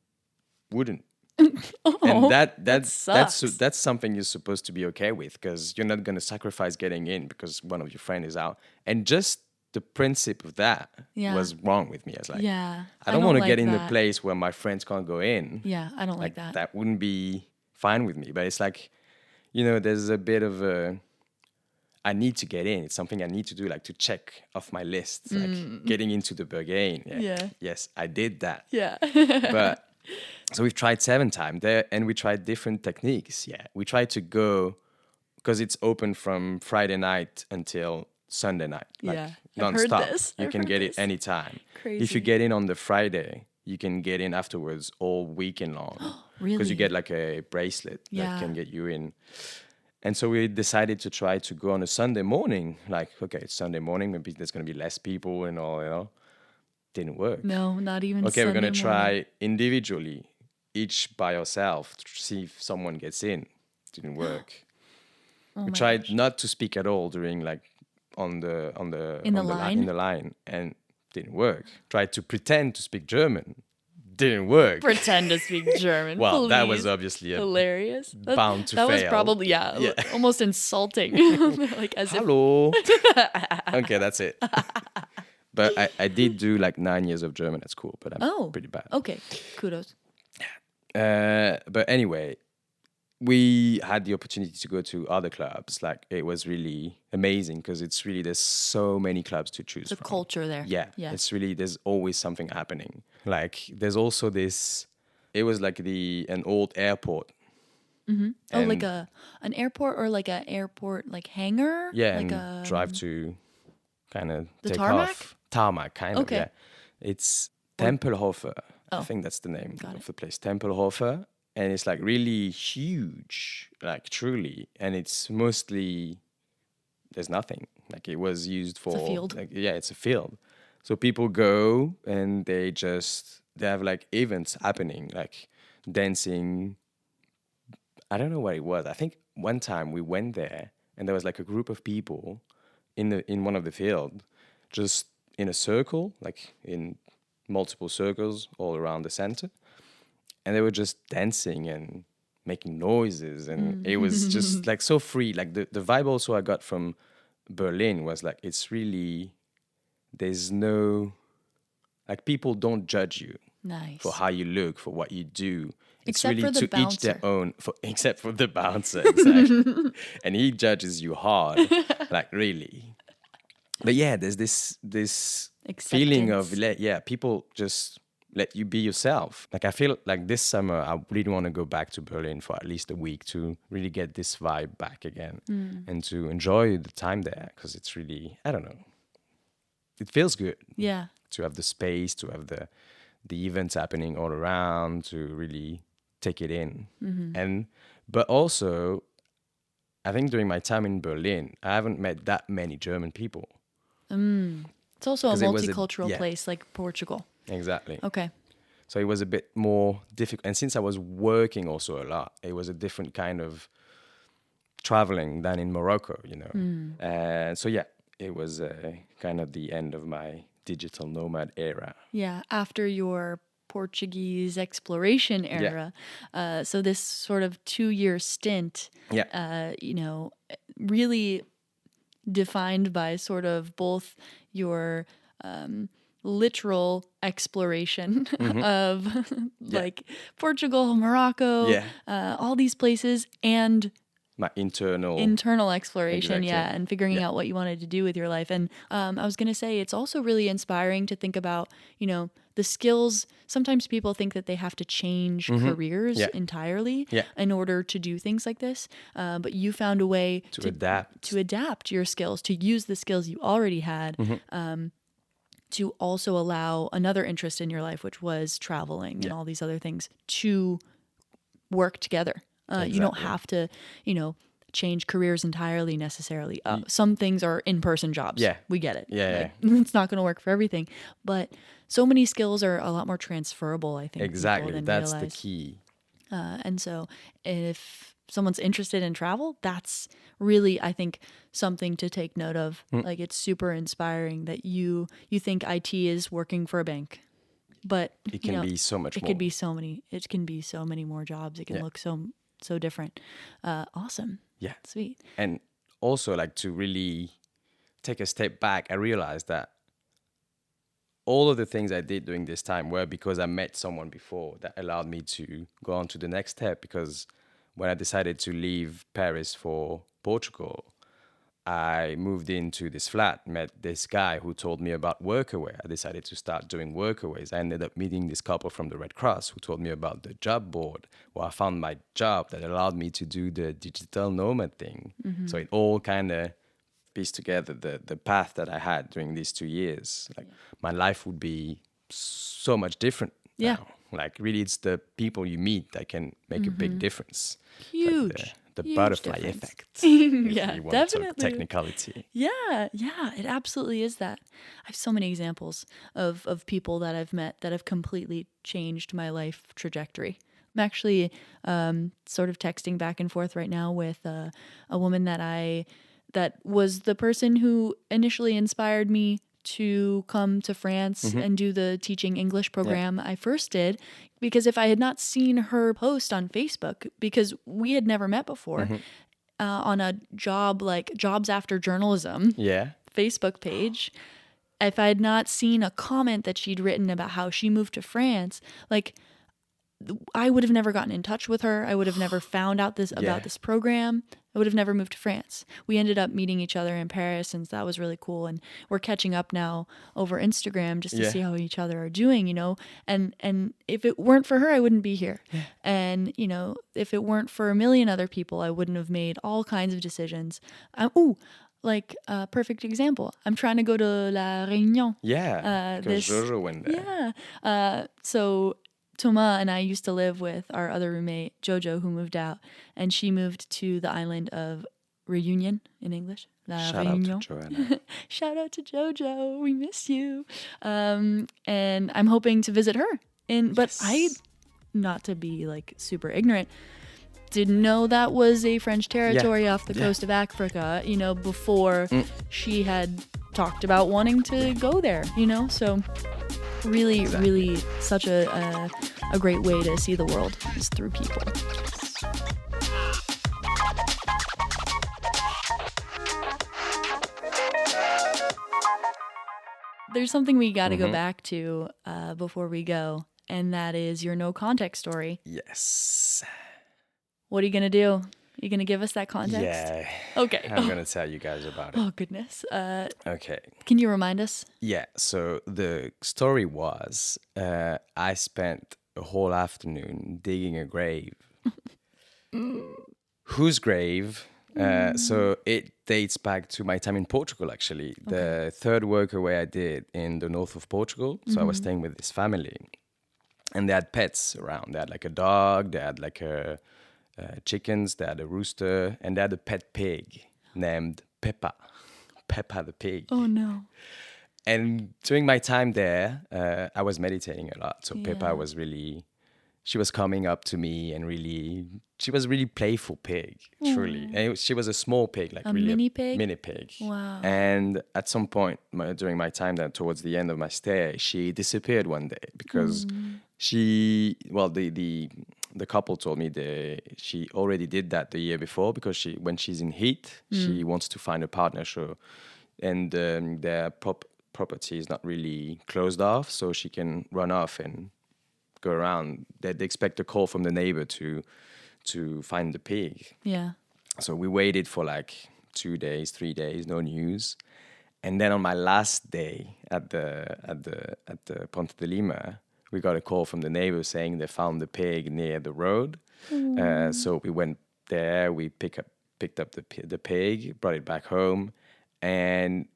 wouldn't. And that's something you're supposed to be okay with, because you're not going to sacrifice getting in because one of your friends is out. And just the principle of that Yeah. was wrong with me. I was like, Yeah. I don't want to like get in that. the place where my friends can't go in. Yeah, I don't like that. That wouldn't be fine with me. But it's like, you know, there's a bit of a, I need to get in. It's something I need to do, like to check off my list, like getting into the Berghain. Yeah. Yes, I did that. Yeah. But so we've tried 7 times there, and we tried different techniques. Yeah, we tried to go because it's open from Friday night until Sunday night, like Yeah. I've non-stop. heard this. You I've can heard get this. it anytime. Crazy. If you get in on the Friday, you can get in afterwards all weekend long. Really? Because you get like a bracelet that can get you in. And so we decided to try to go on a Sunday morning. Like, okay, it's Sunday morning. Maybe there's going to be less people and all, you know. Didn't work. No, not even Okay, we're going to Sunday morning. try individually, each by yourself, to see if someone gets in. Didn't work. Oh We my tried gosh. not to speak at all during like In the on line? the line, and didn't work. Tried to pretend to speak German. Didn't work. Pretend to speak German. Well, that was please. obviously a Hilarious. bound to that was fail. probably Yeah. almost insulting. Like as if Hello. Okay, that's it. But I did do like 9 years of German at school, but I'm pretty bad. Okay, kudos. But anyway, we had the opportunity to go to other clubs. Like it was really amazing because it's really, there's so many clubs to choose The from. culture there. Yeah, it's really, there's always something happening. Like there's also this, it was like an old airport. Oh, like an airport or like an airport like hangar? Yeah, like and drive to kind of The take tarmac? off. Tarmac, kind Okay. of, yeah. It's Tempelhofer. Oh. I think that's the name Got of it. the place. Tempelhofer. And it's like really huge, like truly. And it's mostly, there's nothing. Like it was used for... a field. Like, yeah, it's a field. So people go and they have like events happening, like dancing. I don't know what it was. I think one time we went there and there was like a group of people in one of the field, just in a circle, like in multiple circles all around the center. And they were just dancing and making noises. And it was just like so free. Like the vibe also I got from Berlin was like, it's really, there's no, like people don't judge you nice. for how you look, for what you do. It's Except really for the to each their bouncer. own, except for the bouncer, exactly. And he judges you hard, like really. But yeah, there's this feeling of, people just let you be yourself. Like I feel like this summer, I really want to go back to Berlin for at least a week to really get this vibe back again and to enjoy the time there because it's really, I don't know, it feels good. Yeah. To have the space, to have the events happening all around, to really take it in. But also, I think during my time in Berlin, I haven't met that many German people. It's also a 'Cause it was multicultural place like Portugal. Exactly. Okay. So it was a bit more difficult. And since I was working also a lot, it was a different kind of traveling than in Morocco, you know. So yeah, it was kind of the end of my digital nomad era. Yeah, after your Portuguese exploration era. So this sort of 2-year stint, really defined by sort of both your literal exploration of like Portugal, Morocco, all these places, and my internal exploration, Exactly. and figuring out what you wanted to do with your life. And I was going to say, it's also really inspiring to think about, the skills. Sometimes people think that they have to change careers entirely in order to do things like this. But you found a way to adapt your skills, to use the skills you already had, to also allow another interest in your life, which was traveling and all these other things, to work together. You don't have to, change careers entirely necessarily. Some things are in-person jobs. Yeah. We get it. Yeah. It's not going to work for everything. But so many skills are a lot more transferable, I think. Exactly. Than That's realize. the key. And so if someone's interested in travel, that's really, I think, something to take note of. Like, it's super inspiring that you think IT is working for a bank. But it can be so much more. It can be so many more jobs. It can look so different. Awesome. Yeah. Sweet. And also like to really take a step back, I realized that all of the things I did during this time were because I met someone before that allowed me to go on to the next step. Because when I decided to leave Paris for Portugal, I moved into this flat, met this guy who told me about workaway. I decided to start doing workaways. I ended up meeting this couple from the Red Cross who told me about the job board, where I found my job that allowed me to do the digital nomad thing. So it all kind of pieced together the path that I had during these 2 years. Like my life would be so much different now. Like really, it's the people you meet that can make a big difference. Huge. Like the huge butterfly difference. effect. Yeah, if you want definitely. To talk technicality. Yeah, it absolutely is that. I have so many examples of people that I've met that have completely changed my life trajectory. I'm actually sort of texting back and forth right now with a woman that was the person who initially inspired me to come to France and do the teaching English program I first did. Because if I had not seen her post on Facebook, because we had never met before, on a job like Jobs After Journalism Facebook page, if I had not seen a comment that she'd written about how she moved to France, like I would have never gotten in touch with her. I would have never found out about this program. I would have never moved to France. We ended up meeting each other in Paris, and that was really cool. And we're catching up now over Instagram just to see how each other are doing, you know. And if it weren't for her, I wouldn't be here. And, you know, if it weren't for a million other people, I wouldn't have made all kinds of decisions. Like a perfect example. I'm trying to go to La Réunion. Yeah, because Jojo went there. Yeah. So Thomas and I used to live with our other roommate, Jojo, who moved out, and she moved to the island of Reunion in English. La Shout Réunion. out to Joanna. Shout out to Jojo. We miss you. And I'm hoping to visit her. But I, not to be like super ignorant, didn't know that was a French territory off the coast of Africa, you know, before she had talked about wanting to go there, you know? So really, really such a great way to see the world is through people. There's something we got to go back to before we go, and that is your no context story. Yes. What are you going to do? You going to give us that context? Yeah. Okay. I'm going to tell you guys about it. Oh, goodness. Okay. Can you remind us? Yeah. So the story was I spent a whole afternoon digging a grave. Whose grave? So it dates back to my time in Portugal, actually. Okay. The third workaway I did in the north of Portugal. So I was staying with this family. And they had pets around. They had like a dog. They had like chickens. They had a rooster. And they had a pet pig named Peppa. Peppa the pig. Oh, no. And during my time there, I was meditating a lot. So Peppa was really... She was coming up to me and really... She was a really playful pig, truly. And she was a small pig, like really mini pig? Mini pig. Wow. And at some point during my time there, towards the end of my stay, she disappeared one day because she... Well, the couple told me she already did that the year before because when she's in heat, she wants to find a partner. And their property is not really closed off, so she can run off and go around. They expect a call from the neighbor to find the pig. Yeah. So we waited for like 2 days, 3 days, no news. And then on my last day at the Ponte de Lima, we got a call from the neighbor saying they found the pig near the road. So we went there, we picked up the pig, brought it back home, and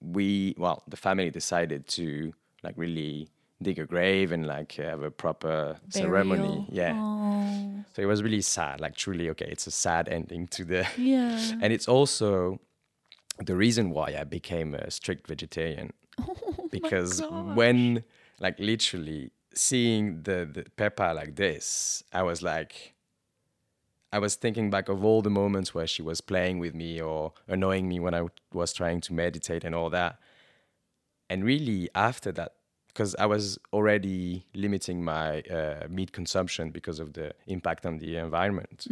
the family decided to like really dig a grave and like have a proper ceremony. Yeah. Aww. So it was really sad, like truly, okay, it's a sad ending to the... Yeah. And it's also the reason why I became a strict vegetarian. Because when, like literally seeing the Peppa like this, I was thinking back of all the moments where she was playing with me or annoying me when I was trying to meditate and all that. And really after that, because I was already limiting my meat consumption because of the impact on the environment,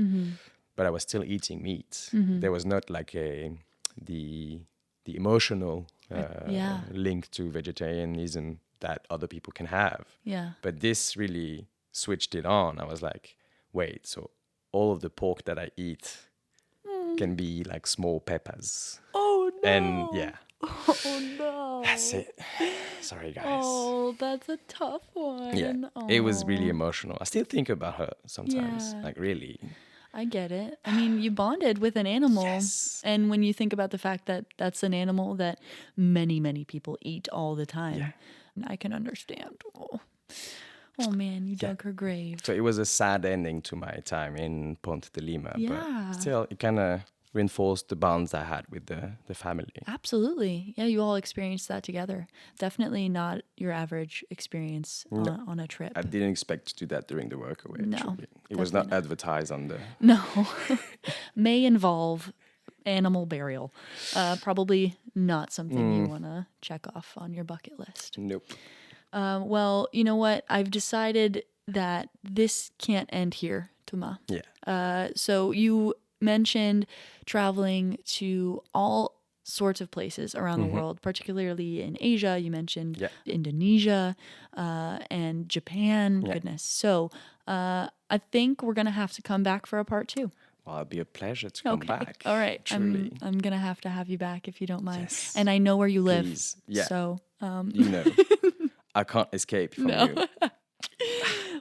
but I was still eating meat. There was not like the the emotional Yeah. link to vegetarianism that other people can have. Yeah. But this really switched it on. I was like, wait, so all of the pork that I eat can be like small peppers. Oh no. And yeah, Oh no. that's it. Sorry, guys. Oh, that's a tough one. Yeah, it was really emotional. I still think about her sometimes. Yeah. Like, really. I get it. I mean, you bonded with an animal. Yes. And when you think about the fact that that's an animal that many, many people eat all the time, I can understand. Oh man, you dug her grave. So it was a sad ending to my time in Ponte de Lima. Yeah. But still, it kind of reinforced the bonds I had with the family. Absolutely. Yeah, you all experienced that together. Definitely not your average experience on a trip. I didn't expect to do that during the workaway. No, Actually. It was not advertised on the... No. May involve animal burial. Probably not something you want to check off on your bucket list. Nope. Well, you know what? I've decided that this can't end here, Thomas. Yeah. So you mentioned traveling to all sorts of places around the world, particularly in Asia. You mentioned Indonesia and Japan. Yeah. Goodness. So I think we're going to have to come back for a part 2. Well, it'd be a pleasure to come back. All right. Truly. I'm going to have you back if you don't mind. Yes. And I know where you live. Please. Yeah. So, You know, I can't escape from you.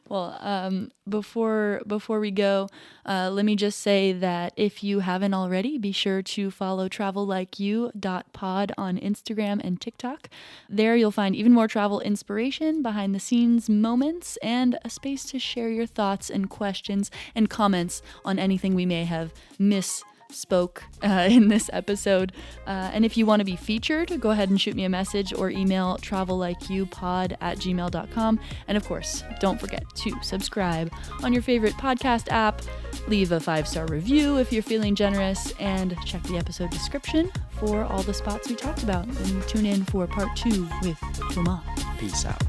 Well, before we go, let me just say that if you haven't already, be sure to follow travellikeyou.pod on Instagram and TikTok. There you'll find even more travel inspiration, behind the scenes moments, and a space to share your thoughts and questions and comments on anything we may have misspoke in this episode. And if you want to be featured, go ahead and shoot me a message or email travellikeyou@gmail.com. And of course, don't forget to subscribe on your favorite podcast app, leave a 5-star review if you're feeling generous, and check the episode description for all the spots we talked about. And tune in for part 2 with Thomas. Peace out.